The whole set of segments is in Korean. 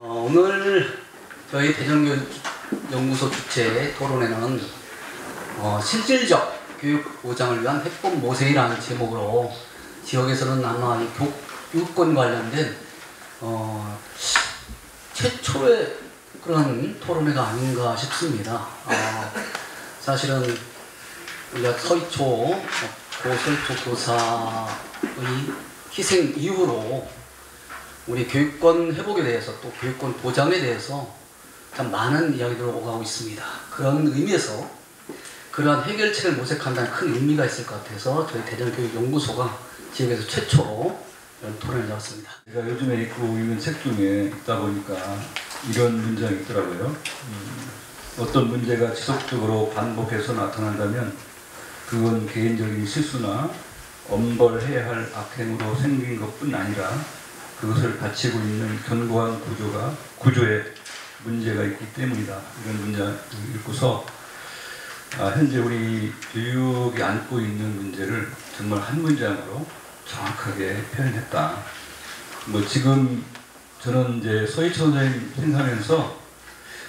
오늘 저희 대전교육연구소 주최 토론회는 실질적 교육 보장을 위한 해법 모색이라는 제목으로 지역에서는 아마 이 교육권 관련된 최초의 그런 토론회가 아닌가 싶습니다. 사실은 우리가 서희초, 고서희초 교사의 희생 이후로 우리 교육권 회복에 대해서 또 교육권 보장에 대해서 참 많은 이야기들을 오가고 있습니다. 그런 의미에서 그러한 해결책을 모색한다는 큰 의미가 있을 것 같아서 저희 대전교육연구소가 지역에서 최초로 이런 토론을 잡았습니다. 제가 요즘에 읽고 있는 책 중에 있다 보니까 이런 문장이 있더라고요. 어떤 문제가 지속적으로 반복해서 나타난다면 그건 개인적인 실수나 엄벌해야 할 악행으로 생긴 것뿐 아니라 그것을 바치고 있는 견고한 구조에 문제가 있기 때문이다. 이런 문장을 읽고서 현재 우리 교육이 안고 있는 문제를 정말 한 문장으로 정확하게 표현했다. 지금 저는 이제 서희초 선생님 생각하면서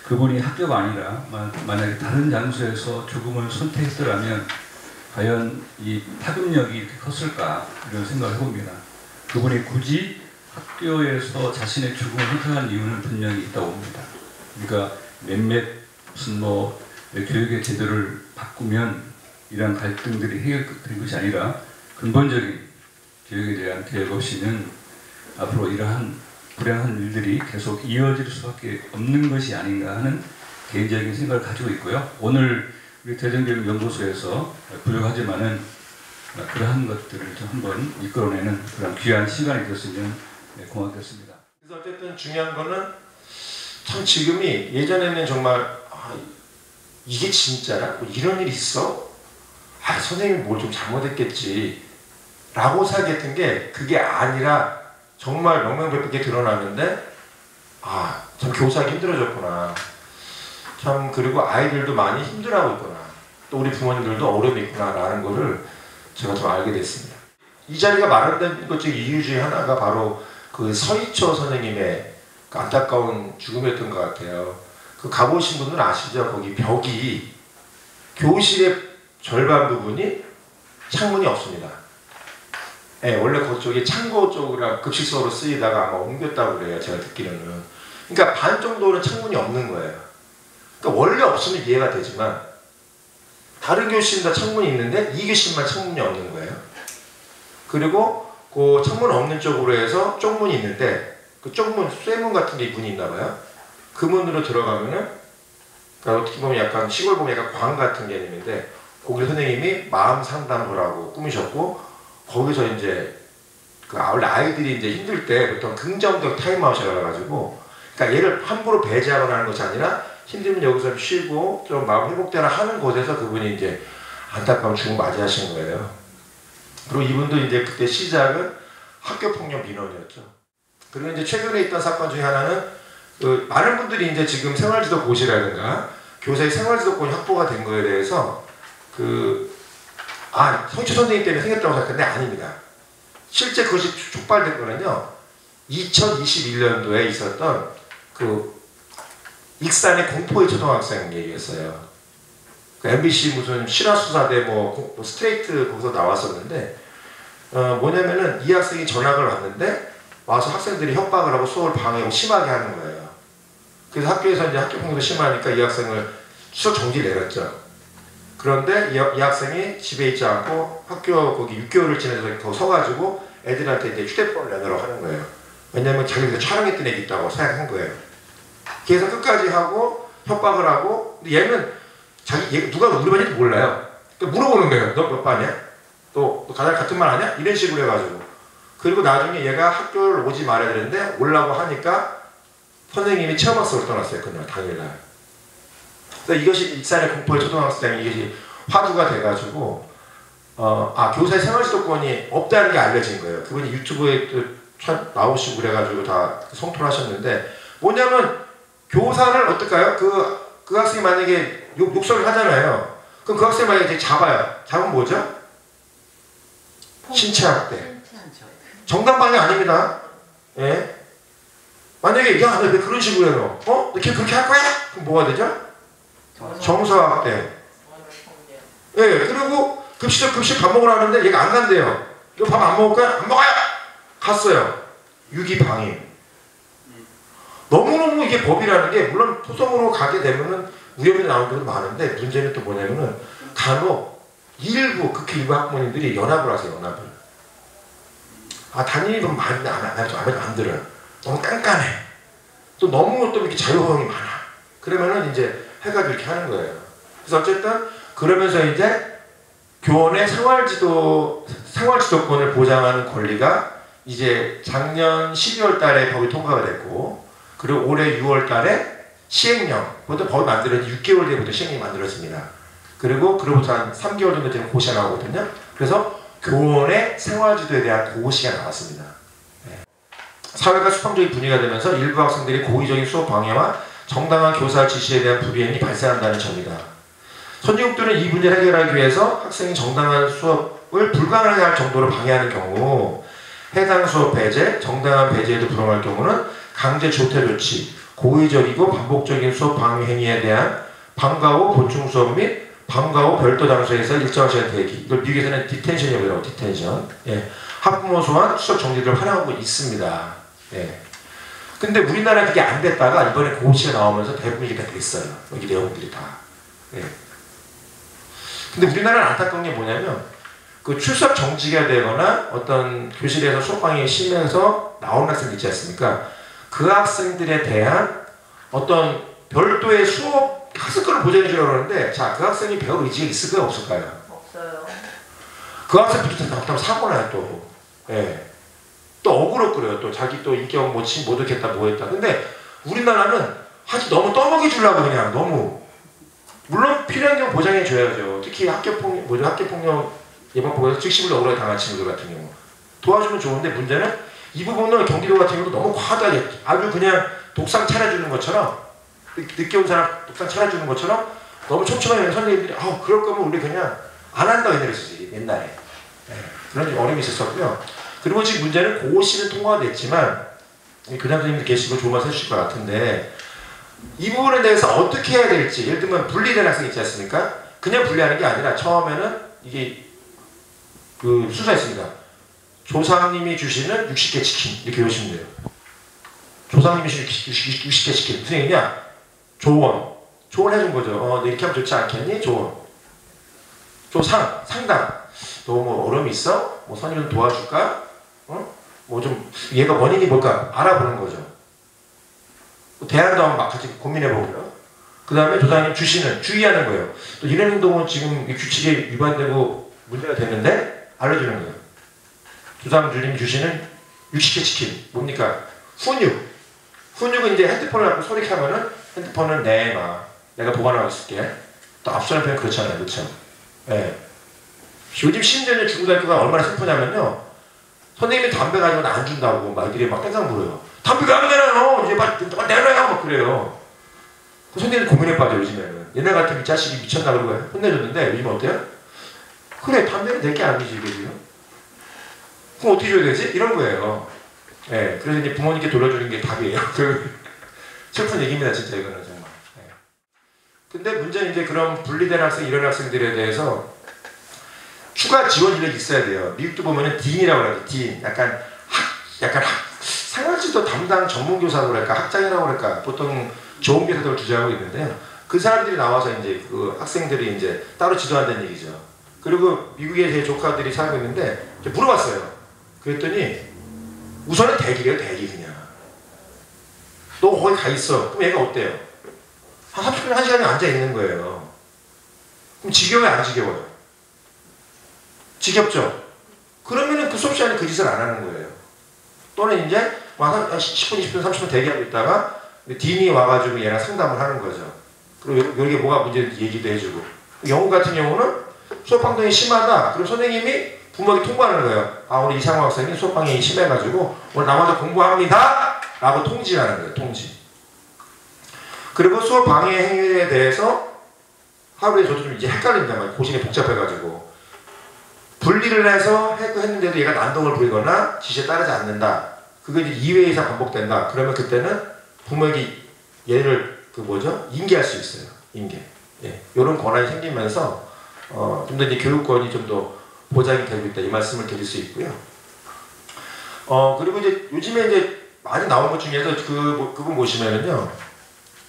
그분이 학교가 아니라 만약에 다른 장소에서 죽음을 선택했더라면 과연 이 파급력이 이렇게 컸을까 이런 생각을 해봅니다. 그분이 굳이 학교에서 자신의 죽음을 선택한 이유는 분명히 있다고 봅니다. 그러니까 무슨 교육의 제도를 바꾸면 이러한 갈등들이 해결된 것이 아니라 근본적인 교육에 대한 계획 없이는 앞으로 이러한 불행한 일들이 계속 이어질 수밖에 없는 것이 아닌가 하는 개인적인 생각을 가지고 있고요. 오늘 우리 대전교육연구소에서 부족하지만은 그러한 것들을 좀 한번 이끌어내는 그런 귀한 시간이 되었으면 고맙겠습니다. 그래서 어쨌든 중요한 거는 참 지금이 예전에는 정말 이게 진짜라? 이런 일이 있어? 선생님이 뭘 좀 잘못했겠지 라고 생각했던 게 그게 아니라 정말 명명백백하게 드러나는데 참 교사하기 힘들어졌구나. 참 그리고 아이들도 많이 힘들어하고 있구나. 또 우리 부모님들도 어려움이 있구나 라는 거를 제가 좀 알게 됐습니다. 이 자리가 마련된 것 중 이유 중에 하나가 바로 그 서희초 선생님의 그 안타까운 죽음이었던 것 같아요. 그 가보신 분들은 아시죠? 거기 벽이 교실의 절반 부분이 창문이 없습니다. 원래 그쪽이 창고 쪽으로 급식소로 쓰이다가 아마 옮겼다고 그래요. 제가 듣기로는. 그러니까 반 정도는 창문이 없는 거예요. 그러니까 원래 없으면 이해가 되지만 다른 교실은 다 창문이 있는데 이 교실만 창문이 없는 거예요. 그리고 그 창문 없는 쪽으로 해서 쪽문이 있는데 그 쪽문, 쇠문 같은 게 문이 있나 봐요. 그 문으로 들어가면은 그러니까 어떻게 보면 약간 시골 보면 약간 광 같은 개념인데 거기 선생님이 마음 상담부라고 꾸미셨고 거기서 이제 그 원래 아이들이 이제 힘들 때 보통 긍정적 타임아웃이라고 해가지고 그러니까 얘를 함부로 배제하거나 하는 것이 아니라 힘들면 여기서 쉬고 좀 마음 회복되나 하는 곳에서 그분이 이제 안타까운 죽음 맞이하신 거예요. 그리고 이분도 이제 그때 시작은 학교폭력 민원이었죠. 그리고 이제 최근에 있던 사건 중에 하나는 많은 분들이 이제 지금 생활지도고시라든가 교사의 생활지도권이 확보가 된 거에 대해서 서희초 선생님 때문에 생겼다고 생각했는데 아닙니다. 실제 그것이 촉발된 거는요. 2021년도에 있었던 익산의 공포의 초등학생 얘기였어요. MBC 무슨 실화수사대 스트레이트 거기서 나왔었는데 뭐냐면은 이 학생이 전학을 왔는데 와서 학생들이 협박을 하고 수업을 방해하고 심하게 하는 거예요. 그래서 학교에서 이제 학교 폭력도 심하니까 이 학생을 수업 정지를 내렸죠. 그런데 이 학생이 집에 있지 않고 학교 거기 6개월을 지내서 더 서가지고 애들한테 이제 휴대폰을 내놓으라고 하는 거예요. 왜냐면 자기가 촬영했던 애기 있다고 생각한 거예요. 그래서 끝까지 하고 협박을 하고 얘는 얘 누가 우리 반인지 몰라요. 그러니까 물어보는 거예요. 너 몇 반이야? 너 같은 반 아니야? 이런 식으로 해가지고. 그리고 나중에 얘가 학교를 오지 말아야 되는데 오려고 하니까 선생님이 체험학습을 떠났어요. 그날 당일날. 그래서 이것이 익산의 공포의 초등학생 이것이 화두가 돼가지고 교사의 생활지도권이 없다는 게 알려진 거예요. 그분이 유튜브에 나오시고 그래가지고 다 성토하셨는데 뭐냐면 교사를 어떨까요? 그 학생이 만약에 욕설을 하잖아요. 그럼 그 학생 만약에 잡아요. 잡으면 뭐죠? 신체학대. 정당 방향 아닙니다. 예. 만약에 야, 너 왜 그런 식으로 해 너? 너 걔 그렇게 할 거야? 그럼 뭐가 되죠? 정서학대. 예, 그리고 급식 밥 먹으러 가는데 얘가 안 간대요. 이거 밥 안 먹을 거야? 안 먹어요! 갔어요. 유기방임. 너무너무 이게 법이라는 게, 물론 소송으로 가게 되면은 위험이 나오는 경우도 많은데, 문제는 또 뭐냐면은, 간혹 일부, 극히 일부 학부모님들이 연합을 하세요, 연합을. 담임이 많이 안 들어요. 너무 깐깐해. 또 너무 또 이렇게 자유호응이 많아. 그러면은 이제 해가지고 이렇게 하는 거예요. 그래서 어쨌든, 그러면서 이제 교원의 생활지도권을 보장하는 권리가 이제 작년 12월 달에 법이 통과가 됐고, 그리고 올해 6월 달에 시행령, 그것도 법이 만들어진 6개월 뒤부터 시행령이 만들어집니다. 그리고 그로부터 한 3개월 정도 되면 고시가 나오거든요. 그래서 교원의 생활지도에 대한 고시가 나왔습니다. 네. 사회가 수평적인 분위기가 되면서 일부 학생들이 고의적인 수업 방해와 정당한 교사 지시에 대한 불이행이 발생한다는 점이다. 선진국들은 이 문제를 해결하기 위해서 학생이 정당한 수업을 불가능하게 할 정도로 방해하는 경우 해당 수업 배제, 정당한 배제에도 불응할 경우는 강제 조퇴 조치, 고의적이고 반복적인 수업 방해 행위에 대한 방과 후 보충 수업 및 방과 후 별도 장소에서 일정한 시간 대기, 이걸 미국에서는 디텐션이라고 해요. 디텐션. 예. 학부모 소환, 수업 정지를 활용하고 있습니다. 예. 근데 우리나라는 그게 안 됐다가 이번에 고시가 나오면서 대부분 이렇게 됐어요. 여기 내용들이 다. 예. 근데 우리나라는 안타까운 게 뭐냐면 그 출석 정지가 되거나 어떤 교실에서 수업방해가 심해서 나오는 학생 있지 않습니까? 그 학생들에 대한 어떤 별도의 수업 학습권을 보장해 주려고 하는데, 자, 그 학생이 배울 의지가 있을까요? 없을까요? 없어요. 그 학생부터 잘못하면 사고 나요, 또. 예. 또 억울했고요. 또 자기 또 인격 못 듣겠다, 뭐 했다. 근데 우리나라는 아주 너무 떠먹여 주려고 그냥 너무. 물론 필요한 경우 보장해 줘야죠. 특히 학교폭력 예방법에서 즉시불로 억울하게 당한 친구들 같은 경우. 도와주면 좋은데 문제는 이 부분은 경기도 같은 경우도 너무 과하게 아주 그냥 독상 차려주는 것처럼, 늦게 온 사람 독상 차려주는 것처럼 너무 촘촘하게 선생님들이 그럴 거면 우리 그냥 안 한다고 했었지 옛날에. 네, 그런 어려움이 있었고요. 그리고 지금 문제는 고시는 통과가 됐지만 교장 선생님들 계시고 좋은 말씀 해주실 것 같은데, 이 부분에 대해서 어떻게 해야 될지, 예를 들면 분리된 학생 있지 않습니까? 그냥 분리하는 게 아니라 처음에는 이게 그 순서가 있습니다. 조상님이 주시는 60개 치킨 이렇게 외우시면 돼요. 조상님이 주시는 60개 치킨 무슨 얘기냐? 조언 해준 거죠. 너 이렇게 하면 좋지 않겠니? 조언. 상담. 너 뭐 어려움이 있어? 뭐 선생님 좀 도와줄까? 뭐 좀 얘가 원인이 뭘까 알아보는 거죠. 대안도 한번 막 같이 고민해보고요. 그 다음에 조상님 주시는 주의하는 거예요. 또 이런 행동은 지금 규칙에 위반되고 문제가 됐는데 알려주는 거예요. 조상님이 주시는 60개 치킨 뭡니까? 훈육은 이제 핸드폰을 갖고 소리 켜면은 핸드폰은 내가 보관하고 있을게. 또 앞서는 편은 그렇잖아요. 그렇죠? 예. 요즘 심지어 중고등학교가 얼마나 슬프냐면요. 선생님이 담배 가지고 나 안 준다고 막 애들이 막 땡깡 부려요. 담배 왜 안 내놔요? 이제 빨리 내놔요. 막 그래요. 그 선생님이 고민에 빠져 요즘에는. 옛날 같으면 이 자식이 미쳤나 그러고 혼내줬는데 요즘 어때요? 그래 담배는 내 게 아니지 이게 지금. 그럼 어떻게 줘야 되지? 이런 거예요. 예. 그래서 이제 부모님께 돌려주는 게 답이에요. 슬픈 얘기입니다 진짜 이거는 정말. 예. 근데 문제는 이제 그런 분리된 학생 이런 학생들에 대해서 추가 지원 인력이 있어야 돼요. 미국도 보면은 딘이라고 그래요. 딘. 약간 생활지도 담당 전문교사라고 그럴까, 학장이라고 그럴까, 보통 좋은 교사들을 주재하고 있는데요. 그 사람들이 나와서 이제 그 학생들이 이제 따로 지도한다는 얘기죠. 그리고 미국에 제 조카들이 살고 있는데 물어봤어요. 그랬더니 우선은 대기래요. 대기 그냥. 너 거기 가 있어. 그럼 얘가 어때요? 한 30분, 1시간에 앉아 있는 거예요. 그럼 지겨워요? 안 지겨워요? 지겹죠? 그러면은 그 수업 시간에 그 짓을 안 하는 거예요. 또는 이제 한 10분, 20분, 30분 대기하고 있다가 딘이 와가지고 얘랑 상담을 하는 거죠. 그리고 여기에 뭐가 문제인지 얘기도 해주고. 영국 같은 경우는 수업방해이 심하다. 그리고 선생님이 부모에게 통보하는 거예요. 오늘 이상호 학생이 수업방해이 심해가지고 오늘 나와서 공부합니다! 라고 통지하는 거예요. 통지. 그리고 수업방해 행위에 대해서 하루에 저도 좀 이제 헷갈린단 말이에요. 고심이 복잡해가지고. 분리를 해서 했는데도 얘가 난동을 부리거나 지시에 따르지 않는다. 그게 이제 2회 이상 반복된다. 그러면 그때는 부모에게 얘를 인계할 수 있어요. 인계. 예. 이런 권한이 생기면서 좀 더 이제 교육권이 좀 더 보장이 되고 있다. 이 말씀을 드릴 수 있고요. 그리고 이제 요즘에 이제 많이 나온 것 중에서 그분 보시면은요.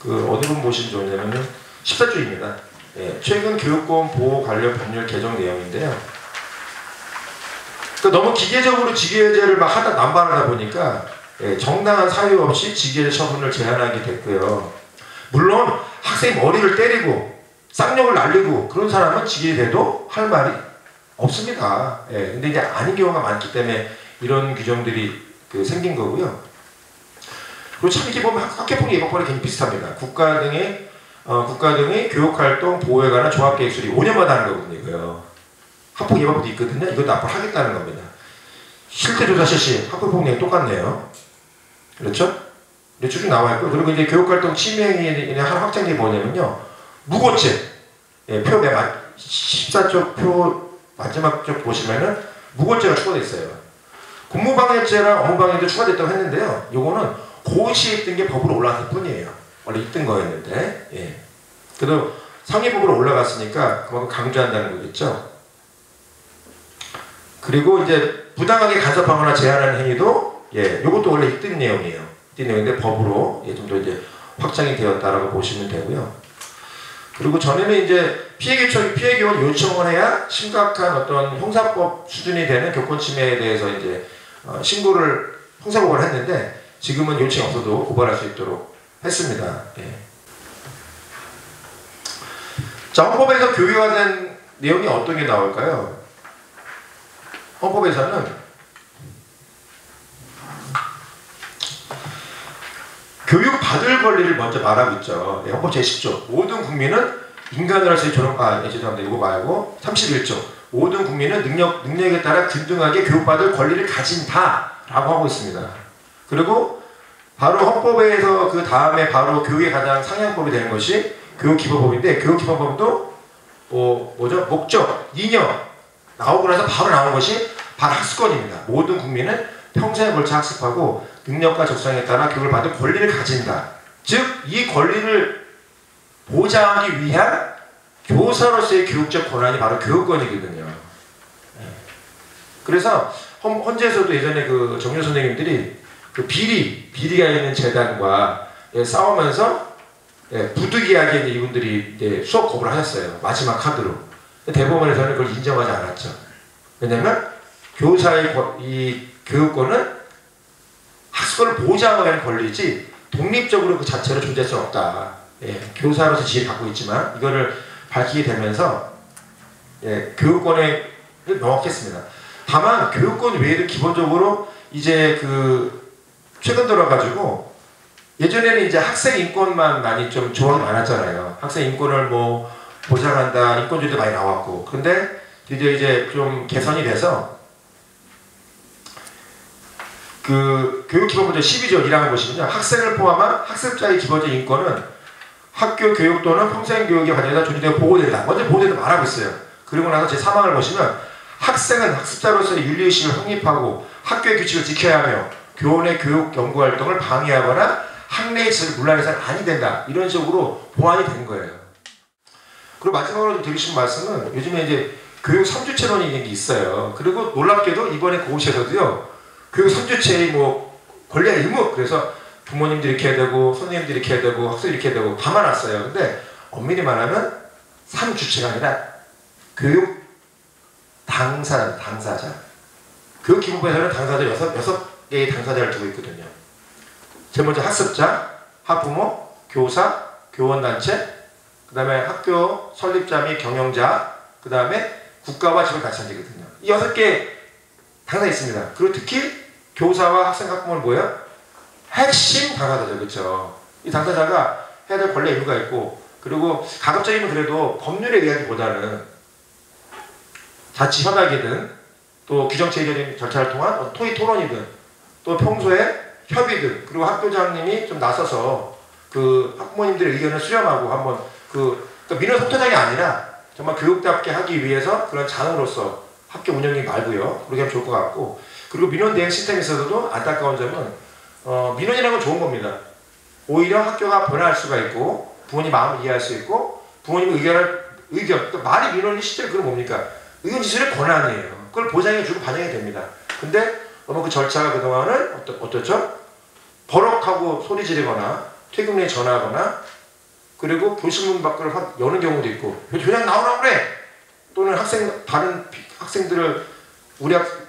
어느 분 보시면 좋냐면은 14조입니다. 예. 최근 교육권 보호 관련 법률 개정 내용인데요. 그러니까 너무 기계적으로 직위해제를 막 하다 남발하다 보니까 예, 정당한 사유 없이 직위해제 처분을 제한하게 됐고요. 물론 학생이 머리를 때리고 쌍욕을 날리고 그런 사람은 직위해제도 할 말이 없습니다. 예, 근데 이제 아닌 경우가 많기 때문에 이런 규정들이 생긴 거고요. 그리고 참 이렇게 보면 학교폭력 예방법이 굉장히 비슷합니다. 국가 등의 교육활동 보호에 관한 종합계획 수립 5년마다 하는 거거든요. 이거요. 학폭 예방법도 있거든요. 이것도 앞으로 하겠다는 겁니다. 실태조사 실시 학폭폭력이 똑같네요. 그렇죠? 쭉 나와 있고 그리고 이제 교육활동 침해행위의 한 확장이 뭐냐면요. 무고죄. 예, 표 14쪽 표 마지막 쪽 보시면은 무고죄가 추가되어 있어요. 공무방해죄랑 업무방해도 추가됐다고 했는데요. 요거는 고시에 있던 게 법으로 올라갔을 뿐이에요. 원래 있던 거였는데. 예. 그래도 상위법으로 올라갔으니까 그만큼 강조한다는 거겠죠. 그리고 이제 부당하게 간섭하거나 제한하는 행위도 요것도 원래 있던 내용이에요. 있던 내용인데 법으로 좀 더 이제 확장이 되었다라고 보시면 되고요. 그리고 전에는 이제 피해 교원 요청을 해야 심각한 어떤 형사법 수준이 되는 교권 침해에 대해서 이제 형사고발을 했는데 지금은 요청이 없어도 고발할 수 있도록 했습니다. 예. 자, 헌법에서 교육화된 내용이 어떤 게 나올까요? 헌법에서는 교육받을 권리를 먼저 말하고 있죠. 네, 헌법 제10조 모든 국민은 인간으로서의 죄송합니다. 이거 말고 31조 모든 국민은 능력에 따라 균등하게 교육받을 권리를 가진다 라고 하고 있습니다. 그리고 바로 헌법에서 그 다음에 바로 교육의 가장 상향법이 되는 것이 교육기본법인데 교육기본법도 목적, 이념 나오고 나서 바로 나온 것이 바로 학습권입니다. 모든 국민은 평생에 걸쳐 학습하고 능력과 적성에 따라 교육을 받을 권리를 가진다. 즉, 이 권리를 보장하기 위한 교사로서의 교육적 권한이 바로 교육권이거든요. 그래서 헌재에서도 예전에 정윤 선생님들이 비리가 있는 재단과 싸우면서 부득이하게 이분들이 수업 거부를 하셨어요. 마지막 카드로. 대법원에서는 그걸 인정하지 않았죠. 왜냐면 교사의 이 교육권은 학습권을 보장하기 위한 권리지 독립적으로 그 자체로 존재할 수 없다. 교사로서 지위를 갖고 있지만 이거를 밝히게 되면서 교육권에 명확했습니다. 다만 교육권 외에도 기본적으로 이제 최근 들어가지고 예전에는 이제 학생 인권만 많이 좀 조항이 많았잖아요. 학생 인권을 보장한다, 인권주의도 많이 나왔고. 그런데 이제 좀 개선이 돼서 교육기본법 제12조 1항을 보시면요. 학생을 포함한 학습자의 기본적 인권은 학교 교육 또는 평생교육의 과정에서 존중되고 보호된다. 먼저 보호된다 말하고 있어요. 그리고 나서 제3항을 보시면 학생은 학습자로서의 윤리의식을 확립하고 학교의 규칙을 지켜야 하며 교원의 교육 연구활동을 방해하거나 학내의 질을 문란해서는 아니 된다. 이런 식으로 보완이 된 거예요. 그리고 마지막으로 좀 드리고 싶은 말씀은 요즘에 이제 교육 3주체론이 있어요. 그리고 놀랍게도 이번에 고시에서도요. 교육 3주체의 권리와 의무, 그래서 부모님들이 이렇게 해야 되고 선생님들이 이렇게 해야 되고 학생들이 이렇게 해야 되고 다 많았어요. 근데 엄밀히 말하면 3주체가 아니라 교육 당사자. 교육기본법에서는 당사자 6개의 당사자를 두고 있거든요. 제일 먼저 학습자, 학부모, 교사, 교원단체, 그 다음에 학교 설립자 및 경영자, 그 다음에 국가와 지방 가치단체거든요. 이 6개 당사자 있습니다. 그리고 특히 교사와 학생, 학부모는 뭐예요? 핵심 당사자죠. 그렇죠? 이 당사자가 해야 될 권리 의무가 있고, 그리고 가급적이면 그래도 법률에 의하기보다는 자치협약이든 또 규정체계적인 절차를 통한 토의 토론이든 또 평소에 협의든, 그리고 학교장님이 좀 나서서 학부모님들의 의견을 수렴하고 한번 그러니까 민원 속도장이 아니라 정말 교육답게 하기 위해서 그런 장으로서 학교 운영이 말고요. 그렇게 하면 좋을 것 같고, 그리고 민원 대행 시스템에서도 안타까운 점은 민원이라는 건 좋은 겁니다. 오히려 학교가 변화할 수가 있고 부모님 마음을 이해할 수 있고 부모님 그러니까 말이 민원이 실제로 그건 뭡니까? 의견 지수의 권한이에요. 그걸 보장해주고 반영이 됩니다. 근데 너무 그 절차가 그동안은 어떻죠? 버럭하고 소리 지르거나 퇴근 후에 전화하거나 그리고 교실 문 밖을 여는 경우도 있고 그냥 나오라고 그래! 또는 다른 학생들을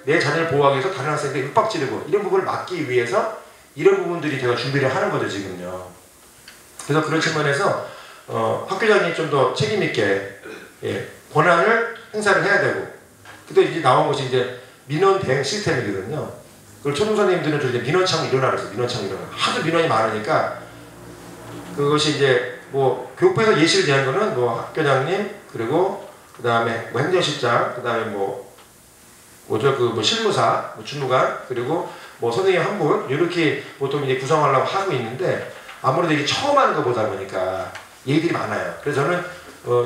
내 자녀를 보호하기 위해서 다른 학생들 윽박 지르고 이런 부분을 막기 위해서 이런 부분들이 제가 준비를 하는 거죠 지금요. 그래서 그런 측면에서 학교장이 좀 더 책임 있게 권한을 행사를 해야 되고 그때 이제 나온 것이 이제 민원 대응 시스템이거든요. 그걸 초중선생님들은 좀 이제 민원창 일어나라 그래서 민원창 일어나 하도 민원이 많으니까 그것이 이제 뭐 교육부에서 예시를 제한 거는 뭐 학교장님 그리고 그 다음에 뭐 행정실장 그 다음에 뭐 실무사 주무관 그리고 뭐 선생님 한 분 이렇게 보통 이제 구성하려고 하고 있는데 아무래도 이게 처음 하는 것보다 보니까 얘기들이 많아요. 그래서 저는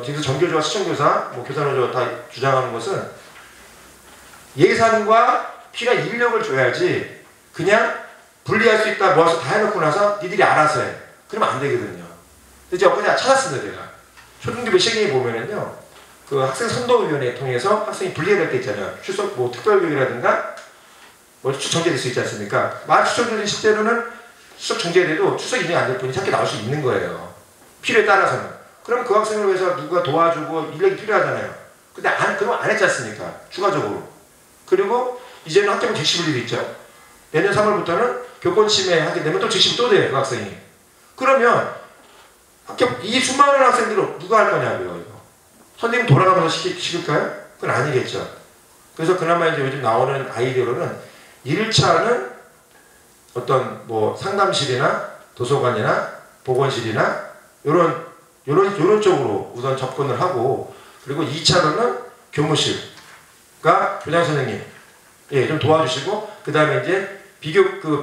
지금 전교조와 시청교사, 뭐 교사노조 다 주장하는 것은 예산과 필요한 인력을 줘야지 그냥 분리할 수 있다 모아서 다 해놓고 나서 니들이 알아서 해. 그러면 안 되거든요. 그래서 제가 엊그제 찾았습니다. 제가 초등교부 시행에 보면은요 그 학생 선도위원회 통해서 학생이 분리해야 될 때 있잖아요. 출석 뭐 특별교육이라든가 뭐 추석 정제될 수 있지 않습니까? 만 추석률이 실제로는 추석 정제돼도 추석 인정이 안 될 분이 학교 나올 수 있는 거예요. 필요에 따라서는. 그럼 그 학생을 위해서 누가 도와주고 인력이 필요하잖아요. 근데 그럼 안 했지 않습니까? 추가적으로. 그리고 이제는 학교부 쟁취분리도 있죠. 내년 3월부터는 교권 침해하게 되면 또 쟁취분 또 돼요. 그 학생이. 그러면 이 수많은 학생들을 누가 할 거냐고요. 이거. 선생님 돌아가면서 시킬까요? 그건 아니겠죠. 그래서 그나마 이제 요즘 나오는 아이디어로는 1차는 어떤 뭐 상담실이나 도서관이나 보건실이나 요런 쪽으로 우선 접근을 하고 그리고 2차로는 교무실과 교장 선생님 좀 도와주시고 그 다음에 이제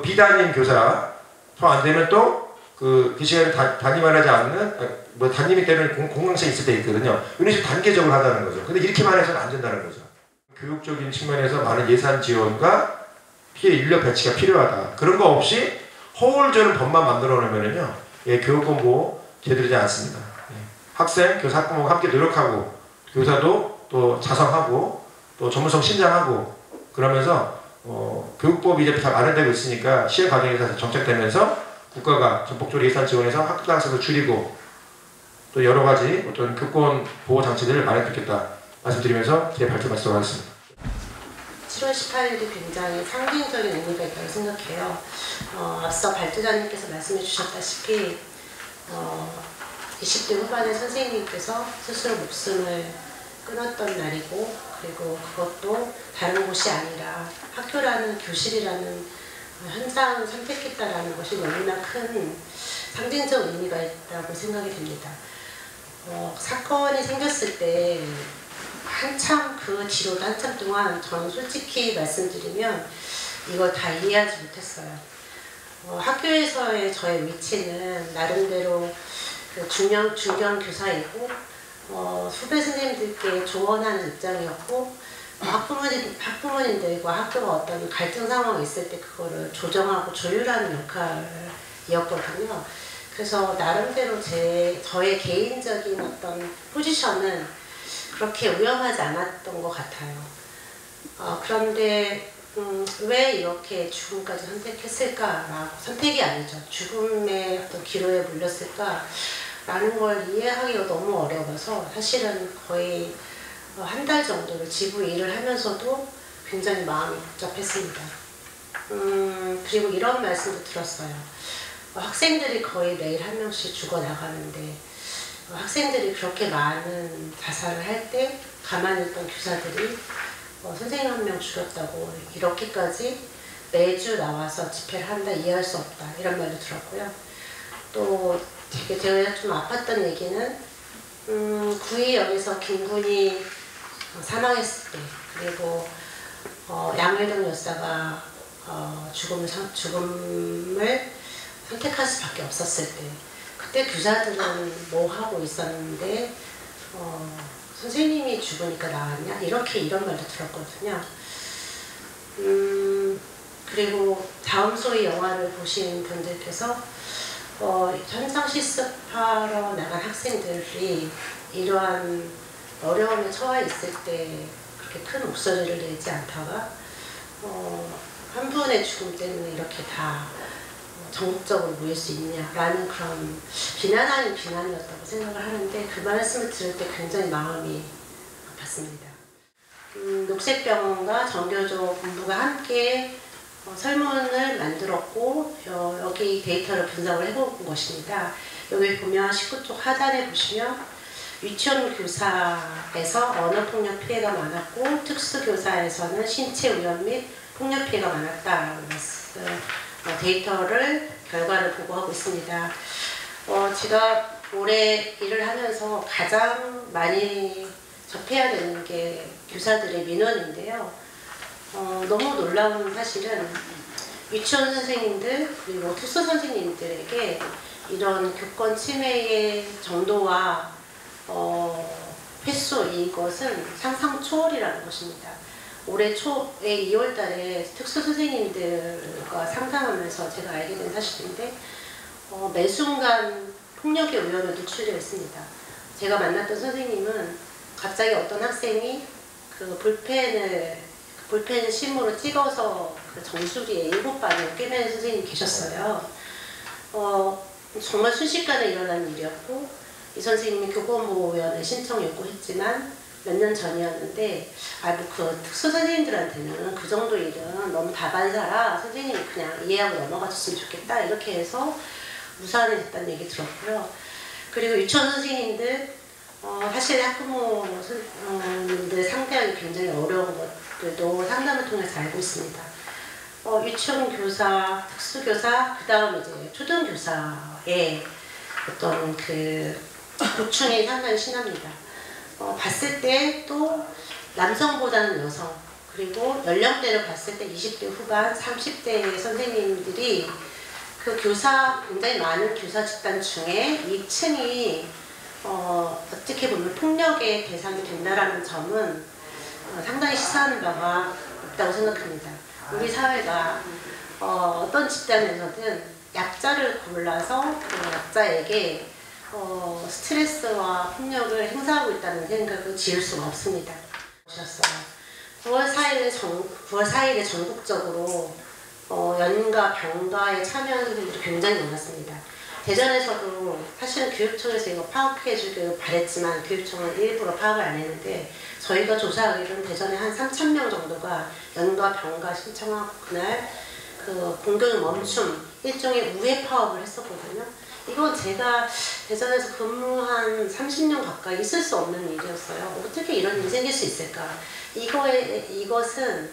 비담임 교사 더 안 되면 또 그 시간에 담임을 하지 않는 뭐 담임이 때는 공강차 있을 때 있거든요. 이런 식으로 단계적으로 하자는 거죠. 근데 이렇게만 해서는 안 된다는 거죠. 교육적인 측면에서 많은 예산 지원과 피해 인력 배치가 필요하다. 그런 거 없이 허울 주는 법만 만들어 놓으면요, 교육권 보호 제대로 되지 않습니다. 학생, 교사, 학부모가 함께 노력하고 교사도 또 자성하고 또 전문성 신장하고 그러면서 교육법이 이제 다 마련되고 있으니까 시행 과정에서 정착되면서 국가가 전폭적으로 예산 지원해서 학교 당수를 줄이고 또 여러 가지 어떤 교권 보호 장치들을 마련했겠다 말씀드리면서 제 발표 마치도록 하겠습니다. 7월 18일이 굉장히 상징적인 의미가 있다고 생각해요. 앞서 발제자님께서 말씀해 주셨다시피 20대 후반의 선생님께서 스스로 목숨을 끊었던 날이고 그리고 그것도 다른 곳이 아니라 학교라는 교실이라는 현장을 선택했다라는 것이 너무나 큰 상징적 의미가 있다고 생각이 됩니다. 사건이 생겼을 때 한참 그 뒤로도 한참 동안 저는 솔직히 말씀드리면 이걸 다 이해하지 못했어요. 학교에서의 저의 위치는 나름대로 그 중견 교사이고 후배 선생님들께 조언하는 입장이었고 학부모님들과 학교가 어떤 갈등 상황이 있을 때 그거를 조정하고 조율하는 역할이었거든요. 그래서 나름대로 저의 개인적인 어떤 포지션은 그렇게 위험하지 않았던 것 같아요. 그런데 왜 이렇게 죽음까지 선택했을까라고 선택이 아니죠. 죽음의 어떤 기로에 물렸을까라는 걸 이해하기가 너무 어려워서 사실은 거의 한 달 정도를 지부 일을 하면서도 굉장히 마음이 복잡했습니다. 그리고 이런 말씀도 들었어요. 학생들이 거의 매일 한 명씩 죽어나가는데 학생들이 그렇게 많은 자살을 할 때 가만히 있던 교사들이 선생님 한 명 죽였다고 이렇게까지 매주 나와서 집회를 한다 이해할 수 없다 이런 말도 들었고요. 또 되게 제가 좀 아팠던 얘기는 구의역에서 김군이 사망했을 때 그리고 양일동 여사가 죽음을 선택할 수밖에 없었을 때 그때 교사들은 뭐 하고 있었는데 선생님이 죽으니까 나왔냐 이런 말도 들었거든요. 그리고 다음 소위 영화를 보신 분들께서 현장 실습하러 나간 학생들이 이러한 어려움에 처해 있을 때 그렇게 큰 목소리를 내지 않다가 한 분의 죽음 때문에 이렇게 다 전국적으로 모일 수 있냐라는 그런 비난 아닌 비난이었다고 생각을 하는데 그 말씀을 들을 때 굉장히 마음이 아팠습니다. 녹색병원과 정교조 본부가 함께 설문을 만들었고 여기 데이터를 분석을 해본 것입니다. 여기 보면 19쪽 하단에 보시면 유치원 교사에서 언어폭력 피해가 많았고 특수교사에서는 신체 위협 및 폭력 피해가 많았다라는 데이터를 결과를 보고하고 있습니다. 제가 올해 일을 하면서 가장 많이 접해야 되는 게 교사들의 민원인데요. 너무 놀라운 사실은 유치원 선생님들 그리고 특수 선생님들에게 이런 교권 침해의 정도와 횟수 이것은 상상 초월이라는 것입니다. 올해 초에 2월 달에 특수 선생님들과 상담하면서 제가 알게 된 사실인데 매 순간 폭력의 위험에 노출되어 있습니다. 제가 만났던 선생님은 갑자기 어떤 학생이 그 볼펜을 심으로 찍어서 그 정수리에 7번을 꿰매는 선생님이 계셨어요. 정말 순식간에 일어난 일이었고 이 선생님이 교권보호위원회 신청 요구했지만 몇 년 전이었는데 그 특수 선생님들한테는 그 정도 일은 너무 다반사라 선생님이 그냥 이해하고 넘어가줬으면 좋겠다 이렇게 해서 무산이 됐다는 얘기 들었고요. 그리고 유치원 선생님들 사실 학부모들 상대하기 굉장히 어려운 것들도 상담을 통해서 알고 있습니다. 유치원 교사, 특수교사, 그 다음 이제 초등교사의 어떤 그 고충이 상당히 심합니다. 봤을 때 또 남성보다는 여성, 그리고 연령대를 봤을 때 20대 후반, 30대의 선생님들이 그 교사, 굉장히 많은 교사 집단 중에 이 층이 어떻게 보면 폭력의 대상이 된다라는 점은 상당히 시사하는 바가 있다고 생각합니다. 우리 사회가 어떤 집단에서든 약자를 골라서 그 약자에게 스트레스와 폭력을 행사하고 있다는 생각을 지을 수가 없습니다. 9월 4일에 전국적으로 연가, 병가에 참여하는 분들이 굉장히 많았습니다. 대전에서도 사실은 교육청에서 이거 파악해주길 바랬지만 교육청은 일부러 파악을 안 했는데 저희가 조사하기로는 대전에 한 3,000명 정도가 연가, 병가 신청하고 그날 그 공경의 멈춤, 일종의 우회 파업을 했었거든요. 이건 제가 대전에서 근무한 30년 가까이 있을 수 없는 일이었어요. 어떻게 이런 일이 생길 수 있을까? 이것은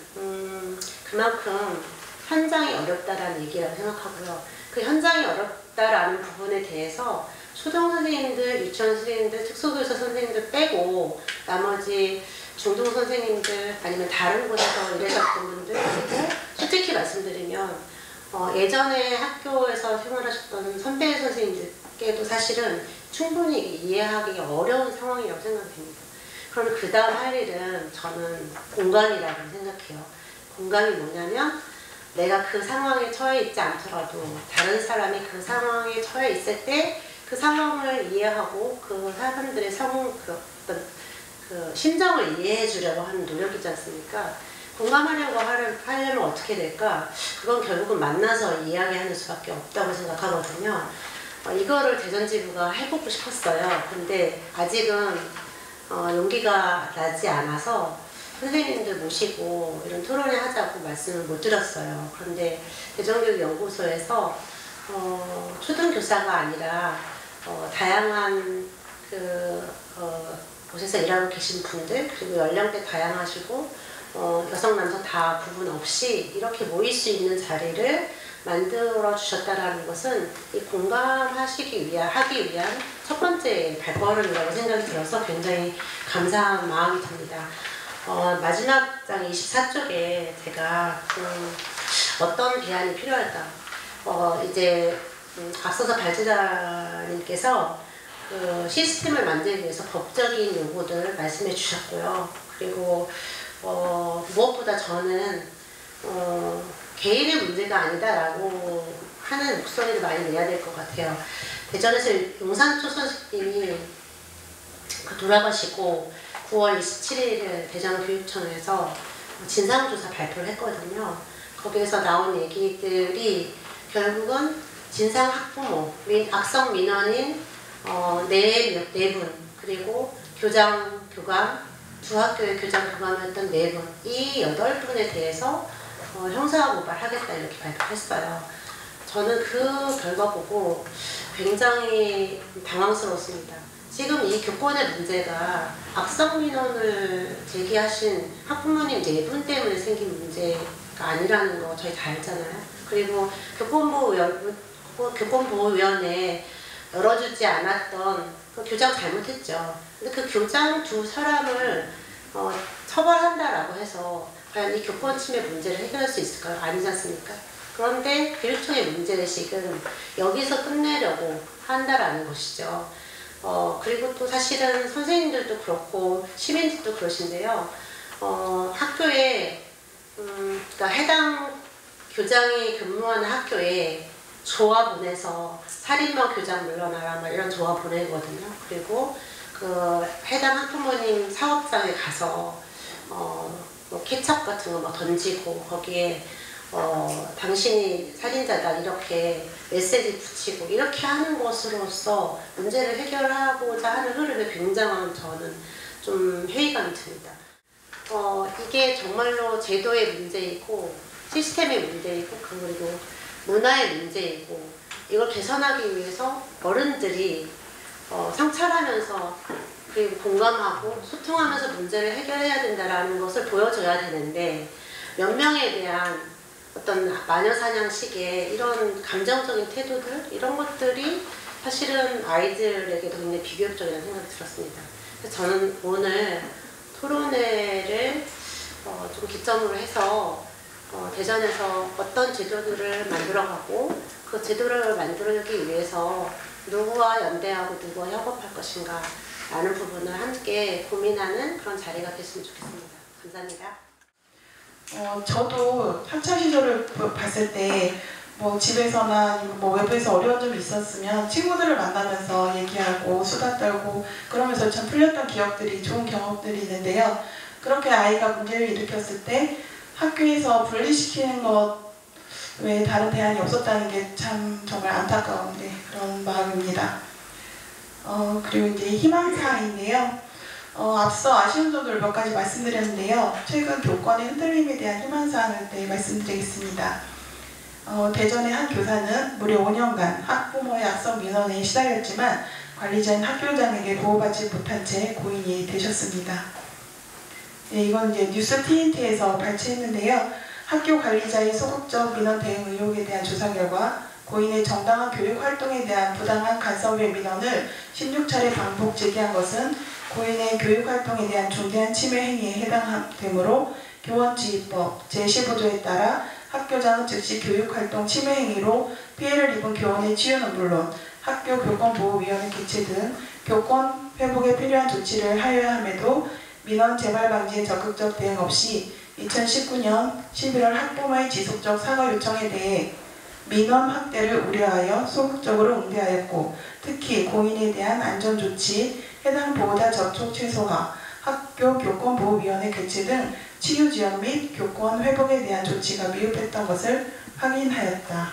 그만큼 현장이 어렵다라는 얘기라고 생각하고요. 그 현장이 어렵다라는 부분에 대해서 초등 선생님들, 유치원 선생님들, 특수교사 선생님들 빼고 나머지 중등 선생님들 아니면 다른 곳에서 일하셨던 분들 그리고 솔직히 말씀드리면 예전에 학교에서 생활하셨던 선배 선생님들께도 사실은 충분히 이해하기 어려운 상황이라고 생각됩니다. 그럼 그 다음 할 일은 저는 공감이라고 생각해요. 공감이 뭐냐면 내가 그 상황에 처해 있지 않더라도 다른 사람이 그 상황에 처해 있을 때 그 상황을 이해하고 그 사람들의 그 심정을 이해해 주려고 하는 노력이지 않습니까? 공감하려고 하려면 어떻게 될까? 그건 결국은 만나서 이야기하는 수밖에 없다고 생각하거든요. 이거를 대전지부가 해보고 싶었어요. 근데 아직은 용기가 나지 않아서 선생님들 모시고 이런 토론을 하자고 말씀을 못 드렸어요. 그런데 대전교육연구소에서 초등교사가 아니라 다양한 곳에서 일하고 계신 분들 그리고 연령대 다양하시고 여성 남성 다 구분 없이 이렇게 모일 수 있는 자리를 만들어 주셨다라는 것은 이 공감하기 위한 첫 번째 발걸음이라고 생각이 들어서 굉장히 감사한 마음이 듭니다. 마지막 장 24쪽에 제가 어떤 대안이 필요할까 이제 앞서서 발제자님께서 그 시스템을 만들기 위해서 법적인 요구들을 말씀해 주셨고요. 그리고 무엇보다 저는 개인의 문제가 아니다라고 하는 목소리를 많이 내야 될 것 같아요. 대전에서 용산초 선생님이 돌아가시고 9월 27일 대전교육청에서 진상조사 발표를 했거든요. 거기에서 나온 얘기들이 결국은 진상 학부모, 악성 민원인 네 분, 그리고 교장, 교감, 두 학교의 교장, 교감이었던 4분, 이 8분에 대해서 형사고발하겠다 이렇게 발표했어요. 저는 그 결과 보고 굉장히 당황스러웠습니다. 지금 이 교권의 문제가 악성 민원을 제기하신 학부모님 4분 때문에 생긴 문제가 아니라는 거 저희 다 알잖아요. 그리고 교권보호위원회 열어주지 않았던 그 교장 잘못했죠. 근데 그 교장 2사람을 처벌한다라고 해서 과연 이 교권 침해 문제를 해결할 수 있을까요? 아니지 않습니까? 그런데 교육청의 문제의식은 여기서 끝내려고 한다라는 것이죠. 그리고 또 사실은 선생님들도 그렇고 시민들도 그러신데요. 학교에 그러니까 해당 교장이 근무하는 학교에 조화 보내서 살인마 교장 물러나라 막 이런 조화 보내거든요. 그리고 그 해당 학부모님 사업장에 가서 뭐 케첩 같은 거 막 던지고 거기에 당신이 살인자다 이렇게 메시지 붙이고 이렇게 하는 것으로서 문제를 해결하고자 하는 흐름에 굉장한 저는 좀 회의감이 듭니다. 이게 정말로 제도의 문제이고 시스템의 문제이고 그리고 문화의 문제이고 이걸 개선하기 위해서 어른들이 성찰하면서 그리고 공감하고 소통하면서 문제를 해결해야 된다는 것을 보여줘야 되는데 몇 명에 대한 어떤 마녀사냥식의 이런 감정적인 태도들 이런 것들이 사실은 아이들에게도 굉장히 비교육적이라는 생각이 들었습니다. 그래서 저는 오늘 토론회를 좀 기점으로 해서 대전에서 어떤 제도들을 만들어가고 그 제도를 만들기 위해서 누구와 연대하고 누구와 협업할 것인가 라는 부분을 함께 고민하는 그런 자리가 됐으면 좋겠습니다. 감사합니다. 저도 학창 시절을 봤을 때 뭐 집에서나 뭐 외부에서 어려운 점이 있었으면 친구들을 만나면서 얘기하고 수다 떨고 그러면서 참 풀렸던 기억들이 좋은 경험들이 있는데요. 그렇게 아이가 문제를 일으켰을 때 학교에서 분리시키는 것 외에 다른 대안이 없었다는 게 참 정말 안타까운 그런 마음입니다. 그리고 이제 희망사항인데요. 앞서 아쉬운 점들을 몇 가지 말씀드렸는데요. 최근 교권의 흔들림에 대한 희망사항을 말씀드리겠습니다. 대전의 한 교사는 무려 5년간 학부모의 악성 민원에 시달렸지만 관리자인 학교장에게 보호받지 못한 채 고인이 되셨습니다. 네, 이건 이제 뉴스 TNT에서 발췌했는데요. 학교 관리자의 소극적 민원 대응 의혹에 대한 조사 결과 고인의 정당한 교육 활동에 대한 부당한 간섭의 민원을 16차례 반복 제기한 것은 고인의 교육 활동에 대한 중대한 침해 행위에 해당되므로 교원지휘법 제15조에 따라 학교장은 즉시 교육활동 침해 행위로 피해를 입은 교원의 치유는 물론 학교 교권보호위원회 개최 등 교권 회복에 필요한 조치를 하여야 함에도 민원 재발 방지에 적극적 대응 없이 2019년 11월 학부모의 지속적 사과 요청에 대해 민원 확대를 우려하여 소극적으로 응대하였고 특히 고인에 대한 안전조치, 해당 보호자 접촉 최소화, 학교 교권보호위원회 개최 등 치유 지원 및 교권 회복에 대한 조치가 미흡했던 것을 확인하였다.